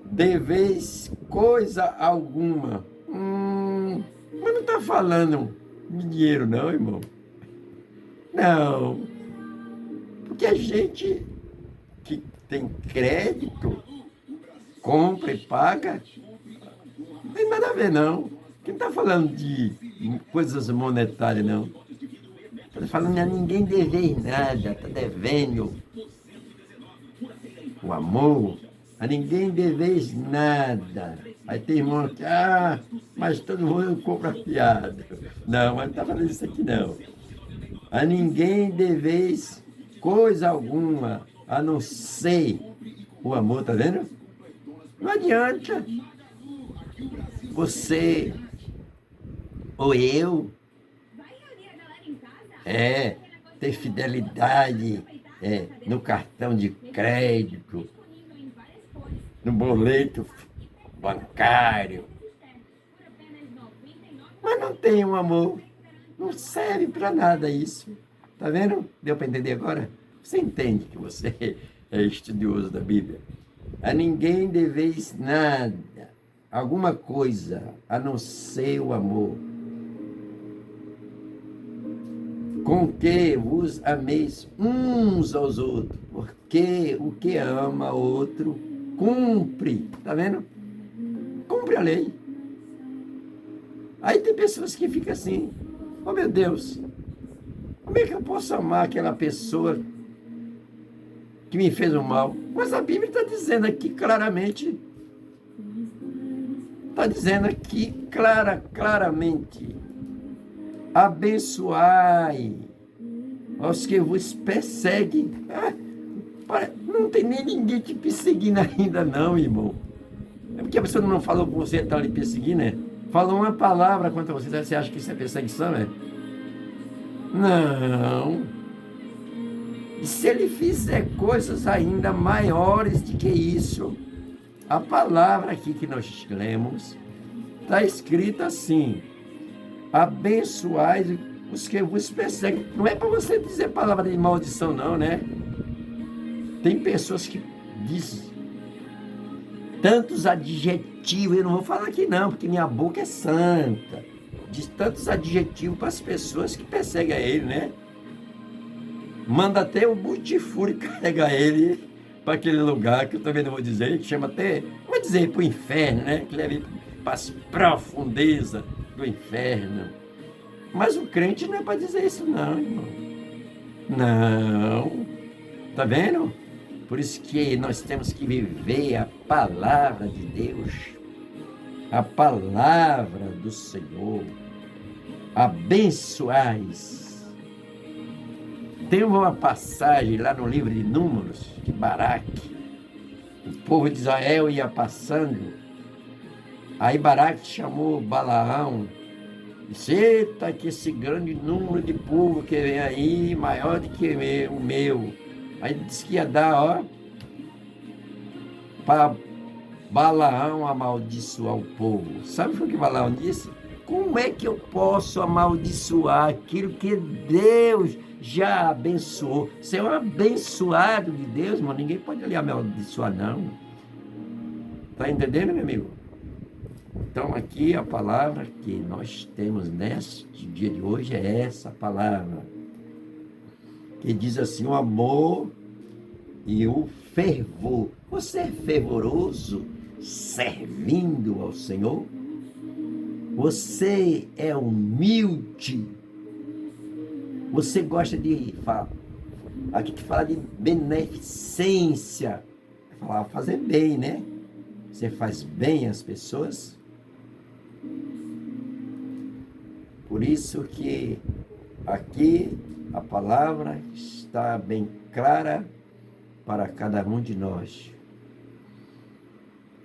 deveis coisa alguma. Mas não está falando de dinheiro, não, irmão. Não. Porque a gente que tem crédito, compra e paga, não tem nada a ver, não. Quem está falando de coisas monetárias, não. Está falando a ninguém dever nada, está devendo o amor. A ninguém deveis nada. Aí tem irmão que, mas todo mundo compra piada. Não, mas não está falando isso aqui, não. A ninguém deveis coisa alguma, a não ser o amor, tá vendo? Não adianta você ou eu ter fidelidade no cartão de crédito, no boleto bancário, mas não tem um amor. Não serve para nada isso. Tá vendo? Deu para entender agora? Você entende que você é estudioso da Bíblia. A ninguém deveis nada, alguma coisa, a não ser o amor. Com que vos ameis uns aos outros, porque o que ama outro, cumpre. Tá vendo? Cumpre a lei. Aí tem pessoas que ficam assim, oh meu Deus, como é que eu posso amar aquela pessoa que me fez o mal? Mas a Bíblia está dizendo aqui claramente, claramente, abençoai aos que vos perseguem. Não tem nem ninguém te perseguindo ainda não, irmão. É porque a pessoa não falou com você, está lhe perseguindo, né? Falou uma palavra contra você, você acha que isso é perseguição, né? Não. E se ele fizer coisas ainda maiores do que isso, a palavra aqui que nós lemos, está escrita assim, abençoai os que vos perseguem. Não é para você dizer palavra de maldição, não, né? Tem pessoas que dizem tantos adjetivos, eu não vou falar aqui não, porque minha boca é santa. Diz tantos adjetivos para as pessoas que perseguem a ele, né? Manda até o Butifuri carregar ele para aquele lugar, que eu também não vou dizer, que chama até, vou dizer, para o inferno, né? Que leva para as profundezas do inferno. Mas o crente não é para dizer isso não, irmão. Não. Tá vendo? Por isso que nós temos que viver a palavra de Deus, a palavra do Senhor. Abençoais. Tem uma passagem lá no livro de Números, que Baraque, o povo de Israel ia passando, aí Baraque chamou Balaão, disse, eita, que esse grande número de povo que vem aí, maior do que o meu. Aí disse que ia dar, para Balaão amaldiçoar o povo. Sabe o que Balaão disse? Como é que eu posso amaldiçoar aquilo que Deus já abençoou? Você é um abençoado de Deus, mas ninguém pode lhe amaldiçoar, não. Está entendendo, meu amigo? Então, aqui a palavra que nós temos neste dia de hoje é essa palavra, que diz assim, o amor e o fervor. Você é fervoroso servindo ao Senhor? Você é humilde? Você gosta de falar? Aqui que fala de beneficência, fazer bem, né? Você faz bem às pessoas? Por isso que aqui a palavra está bem clara para cada um de nós.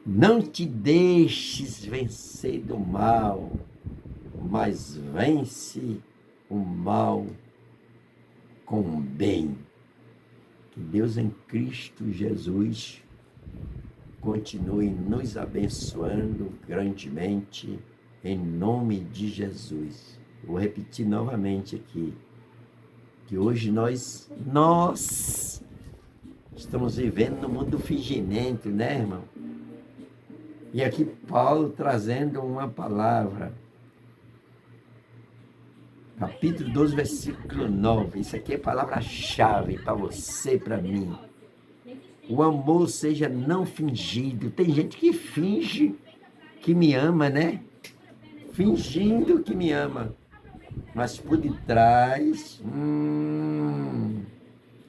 Não te deixes vencer do mal, mas vence o mal com o bem. Que Deus em Cristo Jesus continue nos abençoando grandemente, em nome de Jesus. Vou repetir novamente aqui, que hoje nós estamos vivendo no mundo fingimento, né, irmão? E aqui Paulo trazendo uma palavra, capítulo 12, versículo 9. Isso aqui é palavra-chave para você, para mim. O amor seja não fingido. Tem gente que finge que me ama, né? Fingindo que me ama. Mas por detrás,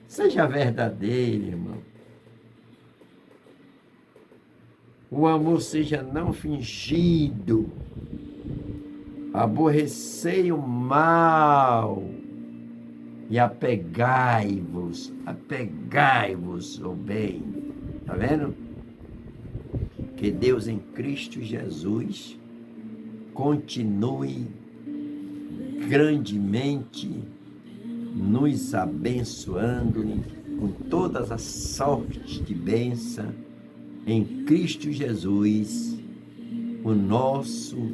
seja verdadeiro, irmão. O amor seja não fingido. Aborrecei o mal e apegai-vos ao bem. Tá vendo? Que Deus em Cristo Jesus continue grandemente nos abençoando com todas as sortes de bênção em Cristo Jesus, o nosso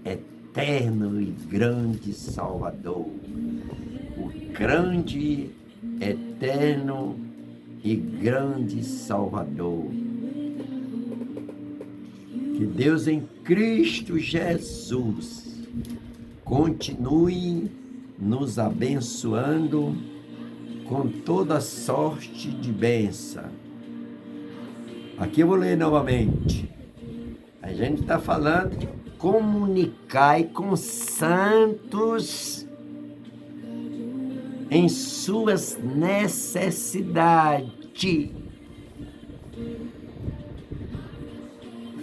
eterno e grande Salvador. O grande, eterno e grande Salvador. Que Deus em Cristo Jesus continue nos abençoando com toda sorte de bênção. Aqui eu vou ler novamente. A gente está falando de comunicar com santos em suas necessidades.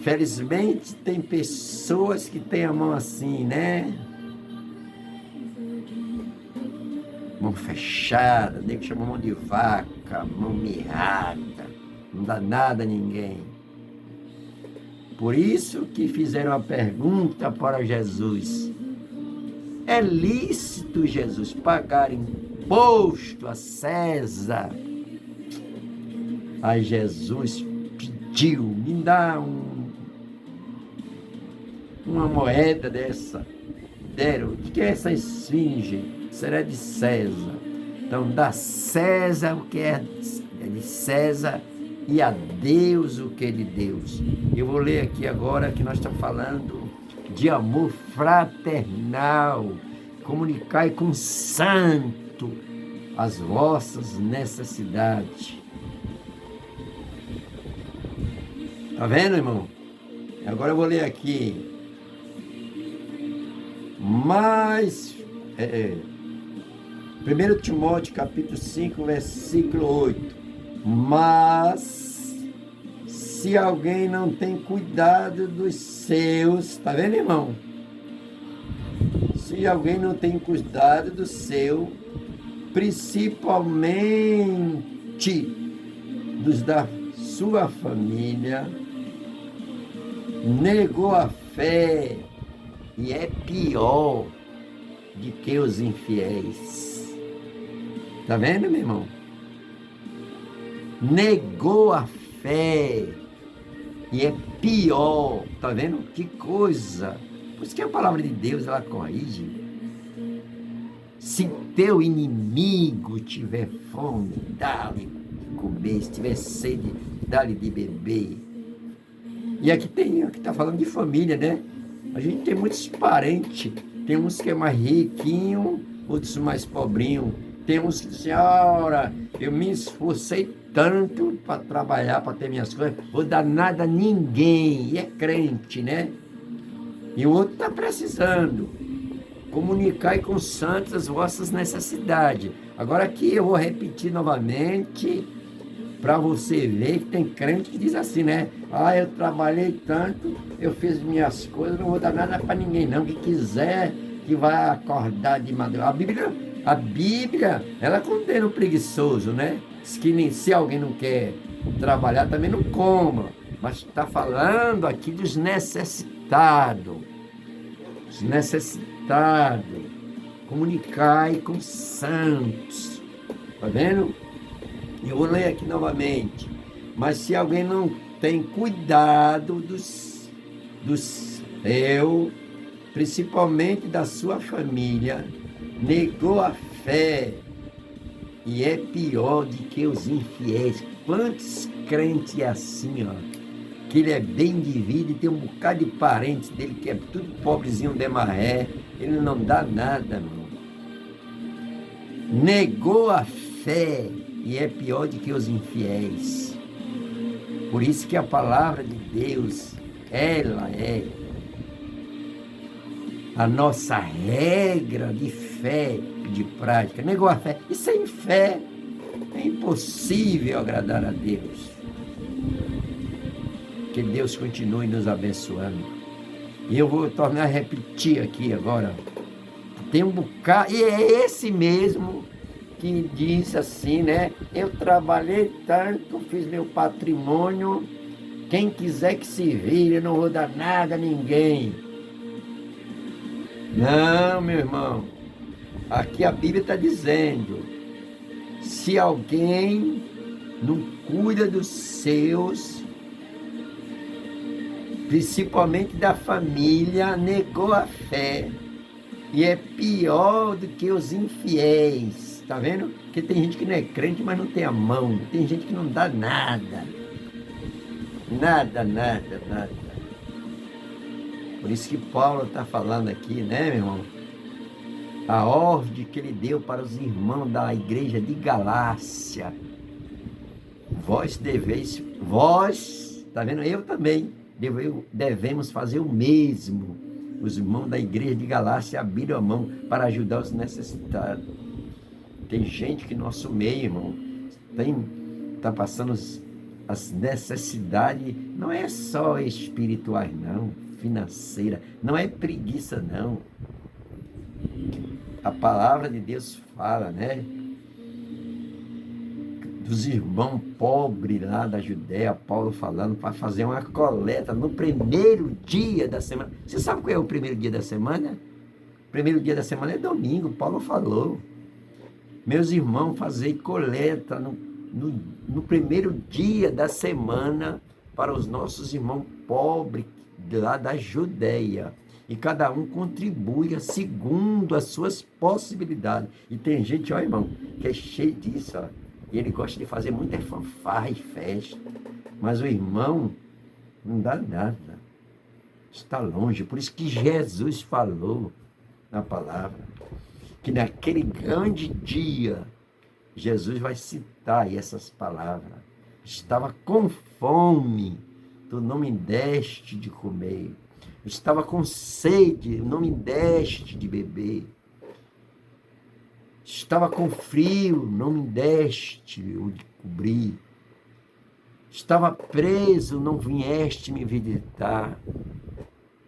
Felizmente tem pessoas que têm a mão assim, né? Mão fechada, nem que chama mão de vaca, mão mirrada, não dá nada a ninguém. Por isso que fizeram a pergunta para Jesus: é lícito, Jesus, pagar imposto a César? Aí Jesus pediu: me dá uma moeda dessa. Deram: o que é essa esfinge? Será de César. Então dá a César o que é de César e a Deus o que é de Deus. Eu vou ler aqui agora que nós estamos falando de amor fraternal. Comunicai com o santo as vossas necessidades. Tá vendo, irmão? Agora eu vou ler aqui. Mas 1 Timóteo capítulo 5, versículo 8. Mas se alguém não tem cuidado dos seus, tá vendo, irmão? Se alguém não tem cuidado do seu, principalmente dos da sua família, negou a fé e é pior do que os infiéis. Tá vendo, meu irmão? Negou a fé e é pior. Tá vendo? Que coisa. Por isso que a palavra de Deus, ela corrige. Se teu inimigo tiver fome, dá-lhe de comer. Se tiver sede, dá-lhe de beber. E aqui tá falando de família, né? A gente tem muitos parentes. Tem uns que é mais riquinho, outros mais pobrinho. Tem uns que, senhora, eu me esforcei tanto para trabalhar, para ter minhas coisas, vou dar nada a ninguém. E é crente, né? E o outro está precisando. Comunicai com os santos as vossas necessidades. Agora aqui eu vou repetir novamente, para você ver que tem crente que diz assim, né? Ah, eu trabalhei tanto, eu fiz minhas coisas, não vou dar nada para ninguém não. Que quiser que vai acordar de madrugada. A Bíblia, ela condena o preguiçoso, né? Diz que se alguém não quer trabalhar, também não coma. Mas está falando aqui dos necessitados. Os necessitados. Comunicai com os santos. Está vendo? Eu vou ler aqui novamente. Mas se alguém não tem cuidado do seu, principalmente da sua família, negou a fé e é pior do que os infiéis. Quantos crentes é assim, ó, que ele é bem de vida e tem um bocado de parentes dele que é tudo pobrezinho de maré, ele não dá nada, irmão. Negou a fé e é pior do que os infiéis. Por isso que a palavra de Deus, ela é a nossa regra de fé e de prática. Negou a fé. E sem fé é impossível agradar a Deus. Que Deus continue nos abençoando. E eu vou tornar a repetir aqui agora. Tem um bocado, e é esse mesmo que diz assim, né? Eu trabalhei tanto, fiz meu patrimônio, quem quiser que se vire, eu não vou dar nada a ninguém. Não, meu irmão. Aqui a Bíblia está dizendo, se alguém não cuida dos seus, principalmente da família, negou a fé. E é pior do que os infiéis. Tá vendo? Porque tem gente que não é crente, mas não tem a mão. Tem gente que não dá nada. Nada, nada, nada. Por isso que Paulo está falando aqui, né, meu irmão? A ordem que ele deu para os irmãos da igreja de Galácia. Vós, tá vendo? Eu também devemos fazer o mesmo. Os irmãos da igreja de Galácia abriram a mão para ajudar os necessitados. Tem gente que no nosso meio, irmão, está passando as necessidades, não é só espirituais, não, financeira, não é preguiça, não. A palavra de Deus fala, né? Dos irmãos pobres lá da Judéia, Paulo falando para fazer uma coleta no primeiro dia da semana. Você sabe qual é o primeiro dia da semana? O primeiro dia da semana é domingo, Paulo falou. Meus irmãos, fazer coleta no primeiro dia da semana para os nossos irmãos pobres lá da Judéia. E cada um contribui segundo as suas possibilidades. E tem gente, ó irmão, que é cheio disso, ó. E ele gosta de fazer muita fanfarra e festa. Mas o irmão não dá nada. Está longe. Por isso que Jesus falou na palavra. Que naquele grande dia, Jesus vai citar aí essas palavras. Estava com fome, tu não me deste de comer. Estava com sede, não me deste de beber. Estava com frio, não me deste o de cobrir. Estava preso, não vieste me visitar.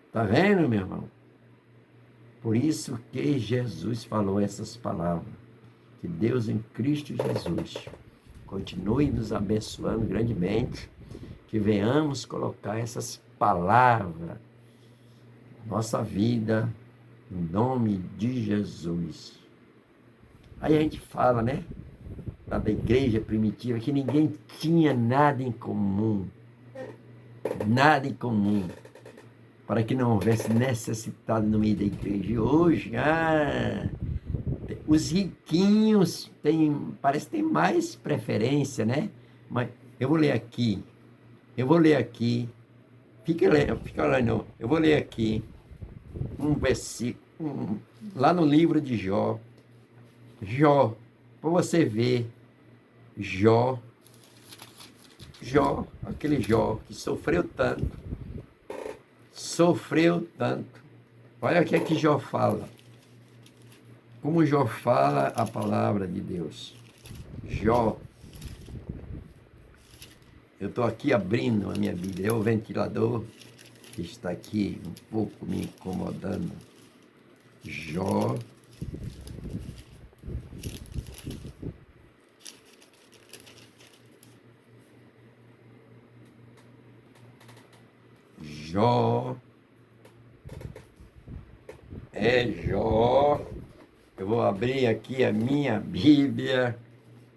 Está vendo, meu irmão? Por isso que Jesus falou essas palavras. Que Deus em Cristo Jesus continue nos abençoando grandemente. Que venhamos colocar essas palavras na nossa vida, em nome de Jesus. Aí a gente fala, né, lá da igreja primitiva, que ninguém tinha nada em comum. Nada em comum. Para que não houvesse necessitado no meio da igreja. E hoje, os riquinhos parece que tem mais preferência, né? Mas eu vou ler aqui. Fica lendo. Eu vou ler aqui um versículo, lá no livro de Jó. Jó, para você ver, Jó, aquele Jó que sofreu tanto. Olha o que é que Jó fala. Como Jó fala a palavra de Deus. Jó. Eu estou aqui abrindo a minha Bíblia. É o ventilador que está aqui um pouco me incomodando. Jó. Jó. Jó. Eu vou abrir aqui a minha Bíblia,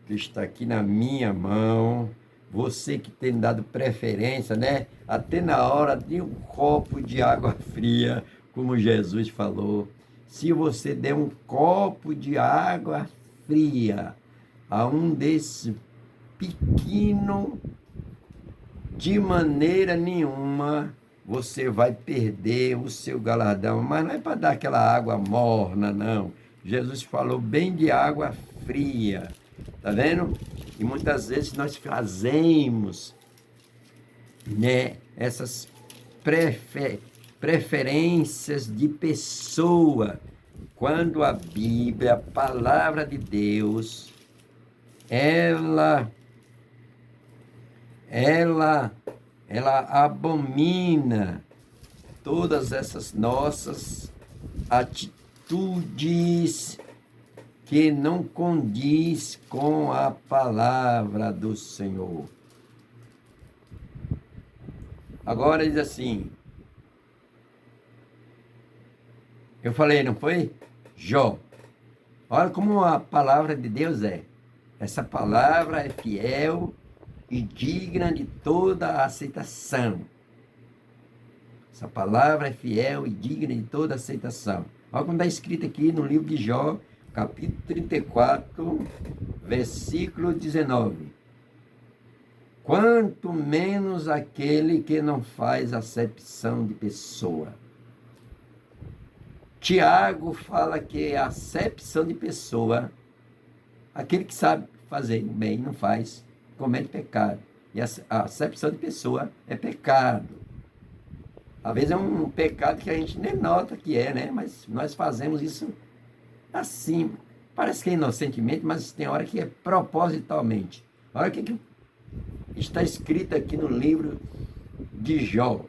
que está aqui na minha mão. Você que tem dado preferência, né? Até na hora de um copo de água fria, como Jesus falou. Se você der um copo de água fria a um desses pequeno, de maneira nenhuma você vai perder o seu galardão. Mas não é para dar aquela água morna, não. Jesus falou bem de água fria. Tá vendo? E muitas vezes nós fazemos, né, essas preferências de pessoa, quando a Bíblia, a palavra de Deus, ela abomina todas essas nossas atitudes que não condiz com a palavra do Senhor. Agora diz assim, eu falei, não foi? Jó. Olha como a palavra de Deus é. Essa palavra é fiel e digna de toda a aceitação. Essa palavra é fiel e digna de toda a aceitação. Olha como está escrito aqui no livro de Jó, capítulo 34, versículo 19. Quanto menos aquele que não faz acepção de pessoa. Tiago fala que a acepção de pessoa, aquele que sabe fazer o bem, não faz, comete pecado. E a acepção de pessoa é pecado. Às vezes é um pecado que a gente nem nota que é, né? Mas nós fazemos isso assim, parece que é inocentemente, mas tem hora que é propositalmente. Olha o que está escrito aqui no livro de Jó,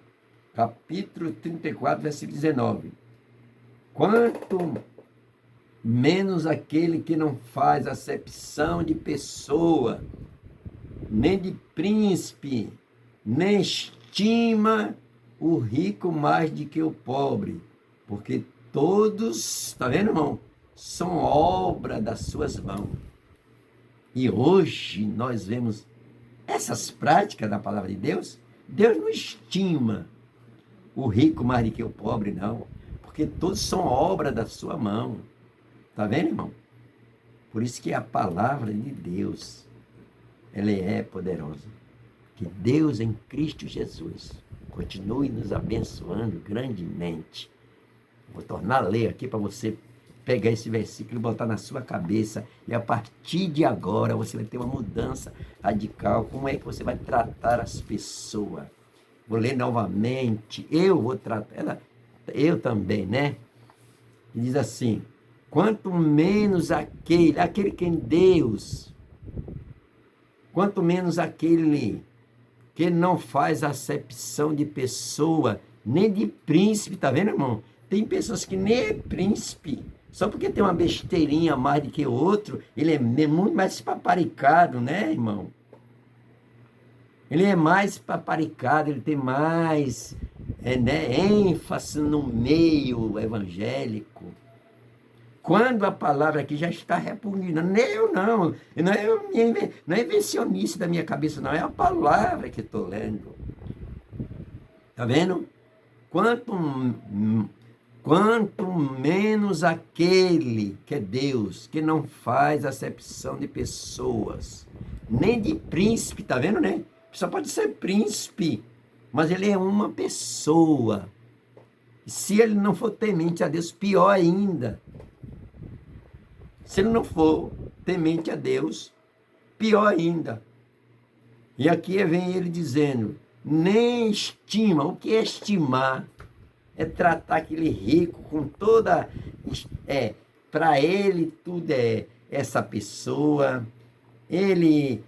capítulo 34, versículo 19. Quanto menos aquele que não faz acepção de pessoa, nem de príncipe, nem estima o rico mais do que o pobre, porque todos, está vendo, irmão? São obra das suas mãos. E hoje nós vemos essas práticas da palavra de Deus. Deus não estima o rico mais do que o pobre, não. Porque todos são obra da sua mão. Está vendo, irmão? Por isso que a palavra de Deus, ela é poderosa. Que Deus em Cristo Jesus continue nos abençoando grandemente. Vou tornar a ler aqui para você pegar esse versículo e botar na sua cabeça, e a partir de agora você vai ter uma mudança radical. Como é que você vai tratar as pessoas? Vou ler novamente. Eu vou tratar, eu também, né? E diz assim, quanto menos aquele que em Deus, quanto menos aquele que não faz acepção de pessoa, nem de príncipe, tá vendo, irmão? Tem pessoas que nem é príncipe, só porque tem uma besteirinha a mais do que o outro, ele é muito mais paparicado, né, irmão? Ele é mais paparicado, ele tem mais ênfase no meio evangélico. Quando a palavra aqui já está repugnando, nem eu não é invencionice da minha cabeça, não, é a palavra que estou lendo. Tá vendo? Quanto menos aquele que é Deus, que não faz acepção de pessoas, nem de príncipe, tá vendo, né? Só pode ser príncipe, mas ele é uma pessoa. Se ele não for temente a Deus, pior ainda. Se ele não for temente a Deus, pior ainda. E aqui vem ele dizendo, nem estima. O que é estimar? É tratar aquele rico com toda... para ele tudo é essa pessoa. Ele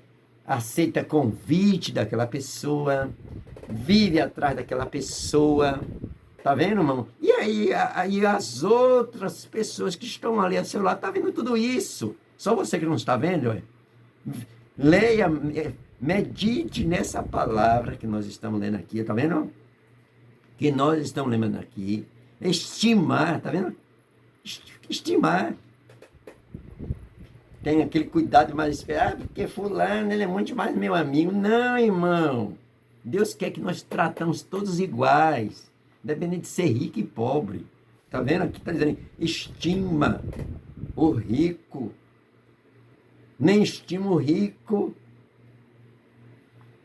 aceita convite daquela pessoa, vive atrás daquela pessoa. Tá vendo, irmão? E aí as outras pessoas que estão ali ao seu lado, tá vendo tudo isso? Só você que não está vendo, ué? Leia, medite nessa palavra que nós estamos lendo aqui, tá vendo? Que nós estamos lendo aqui. Estimar, tá vendo? Estimar. Tem aquele cuidado mais esperado, porque fulano, ele é muito mais meu amigo. Não, irmão. Deus quer que nós tratamos todos iguais, independente de ser rico e pobre. Tá vendo? Aqui está dizendo, estima o rico. Nem estima o rico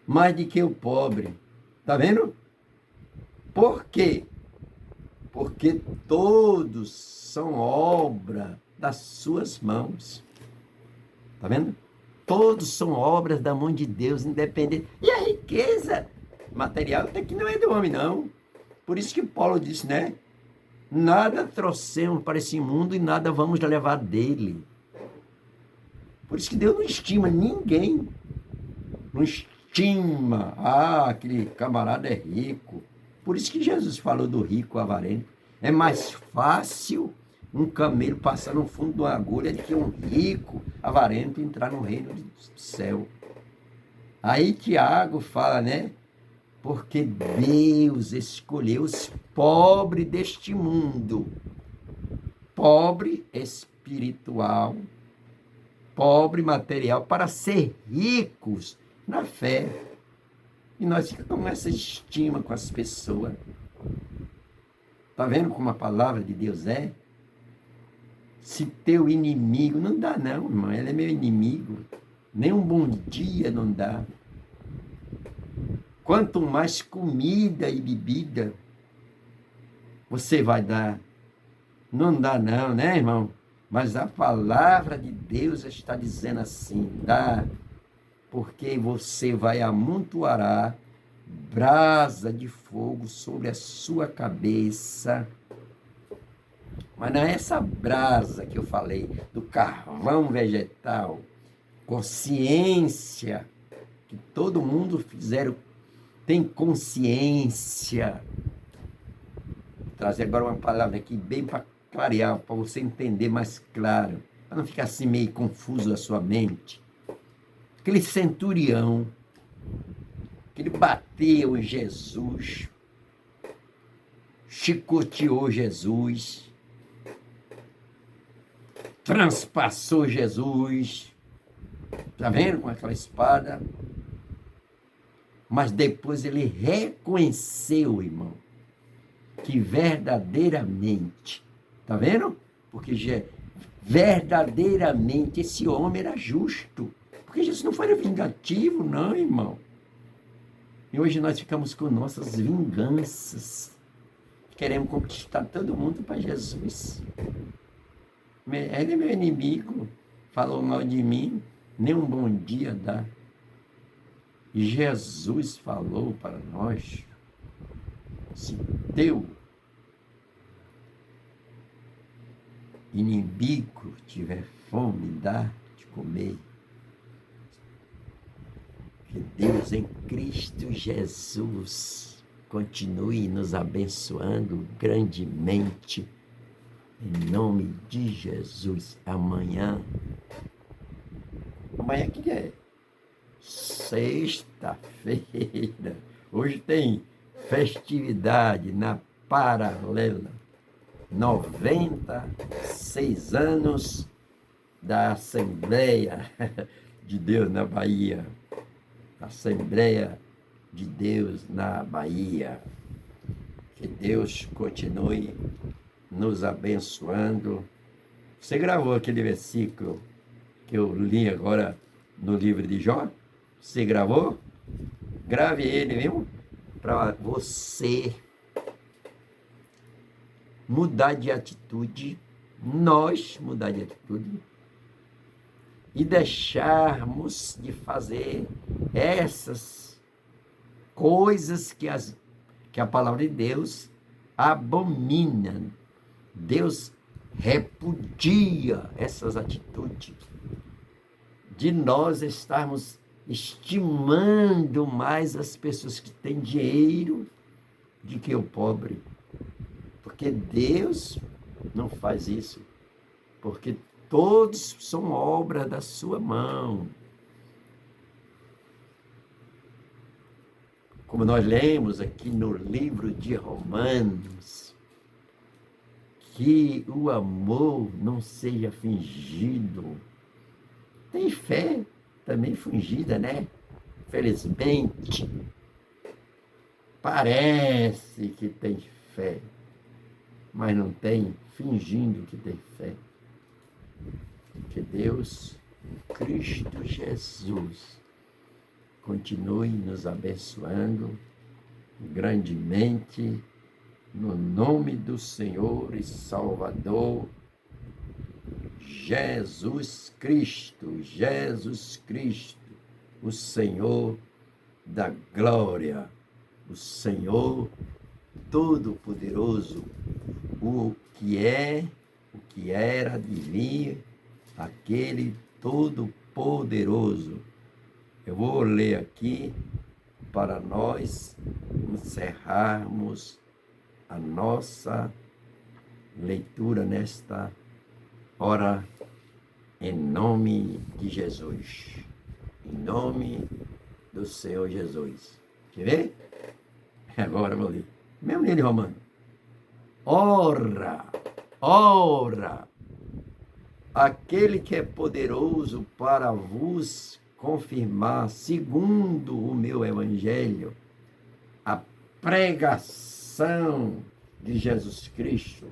mais do que o pobre. Tá vendo? Por quê? Porque todos são obra das suas mãos. Tá vendo? Todos são obras da mão de Deus, independente. E a riqueza material até que não é do homem, não. Por isso que Paulo disse, né? Nada trouxemos para esse mundo e nada vamos levar dele. Por isso que Deus não estima ninguém. Não estima. Ah, aquele camarada é rico. Por isso que Jesus falou do rico avarento. É mais fácil um camelo passar no fundo de uma agulha do que um rico avarento entrar no reino do céu. Aí Tiago fala, né? Porque Deus escolheu os pobres deste mundo. Pobre espiritual, pobre material, para ser ricos na fé. E nós ficamos com essa estima com as pessoas. Tá vendo como a palavra de Deus é? Se teu inimigo, não dá não, irmão, ele é meu inimigo. Nem um bom dia não dá. Quanto mais comida e bebida você vai dar. Não dá não, né, irmão? Mas a palavra de Deus está dizendo assim, dá, porque você vai amontoar brasa de fogo sobre a sua cabeça. Mas não é essa brasa que eu falei, do carvão vegetal, consciência, que todo mundo tem consciência. Vou trazer agora uma palavra aqui bem para clarear, para você entender mais claro, para não ficar assim meio confuso a sua mente. Aquele centurião, que ele bateu em Jesus, chicoteou Jesus, transpassou Jesus, tá vendo, com aquela espada? Mas depois ele reconheceu, irmão, que verdadeiramente, tá vendo? Porque verdadeiramente esse homem era justo. Porque Jesus não foi vingativo, não, irmão. E hoje nós ficamos com nossas vinganças. Queremos conquistar todo mundo para Jesus. Ele é meu inimigo, falou mal de mim, nem um bom dia dá. E Jesus falou para nós, se teu inimigo tiver fome, dá de comer. Que Deus em Cristo Jesus continue nos abençoando grandemente. Em nome de Jesus. Amanhã que é? Sexta-feira. Hoje tem festividade na Paralela. 96 anos da Assembleia de Deus na Bahia. Assembleia de Deus na Bahia. Que Deus continue nos abençoando. Você gravou aquele versículo que eu li agora no livro de Jó? Você gravou? Grave ele, viu? Para você mudar de atitude, nós mudar de atitude e deixarmos de fazer essas coisas que a palavra de Deus abomina. Deus repudia essas atitudes de nós estarmos estimando mais as pessoas que têm dinheiro do que o pobre. Porque Deus não faz isso. Porque todos são obra da sua mão. Como nós lemos aqui no livro de Romanos, que o amor não seja fingido. Tem fé também fingida, né? Felizmente, parece que tem fé, mas não tem, fingindo que tem fé. Que Deus, Cristo Jesus, continue nos abençoando grandemente, no nome do Senhor e Salvador, Jesus Cristo, o Senhor da glória, o Senhor Todo-Poderoso, o que é, o que era de vir, aquele Todo-Poderoso. Eu vou ler aqui para nós encerrarmos a nossa leitura nesta hora, em nome de Jesus. Em nome do Senhor Jesus. Quer ver? Agora eu vou ler. Mesmo nele, Romano. Ora, aquele que é poderoso para vos confirmar, segundo o meu evangelho, a pregação de Jesus Cristo,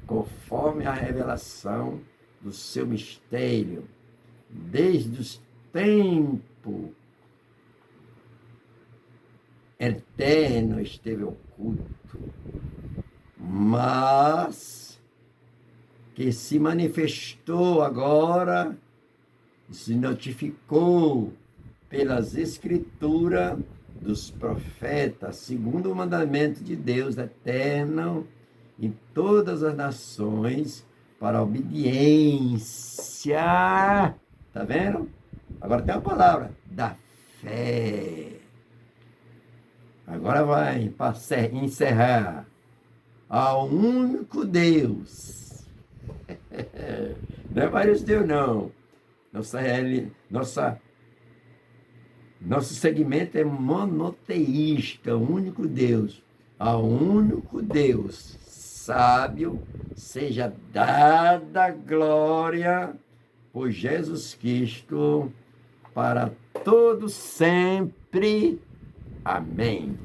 conforme a revelação do seu mistério, desde os tempos eternos esteve oculto, mas que se manifestou agora, se notificou pelas escrituras dos profetas, segundo o mandamento de Deus eterno, em todas as nações, para a obediência. Tá vendo? Agora tem uma palavra, da fé. Agora vai para encerrar. Ao único Deus. Não é vários Deus, não. Nosso segmento é monoteísta, o único Deus. Ao único Deus sábio seja dada glória por Jesus Cristo para todos sempre. Amém.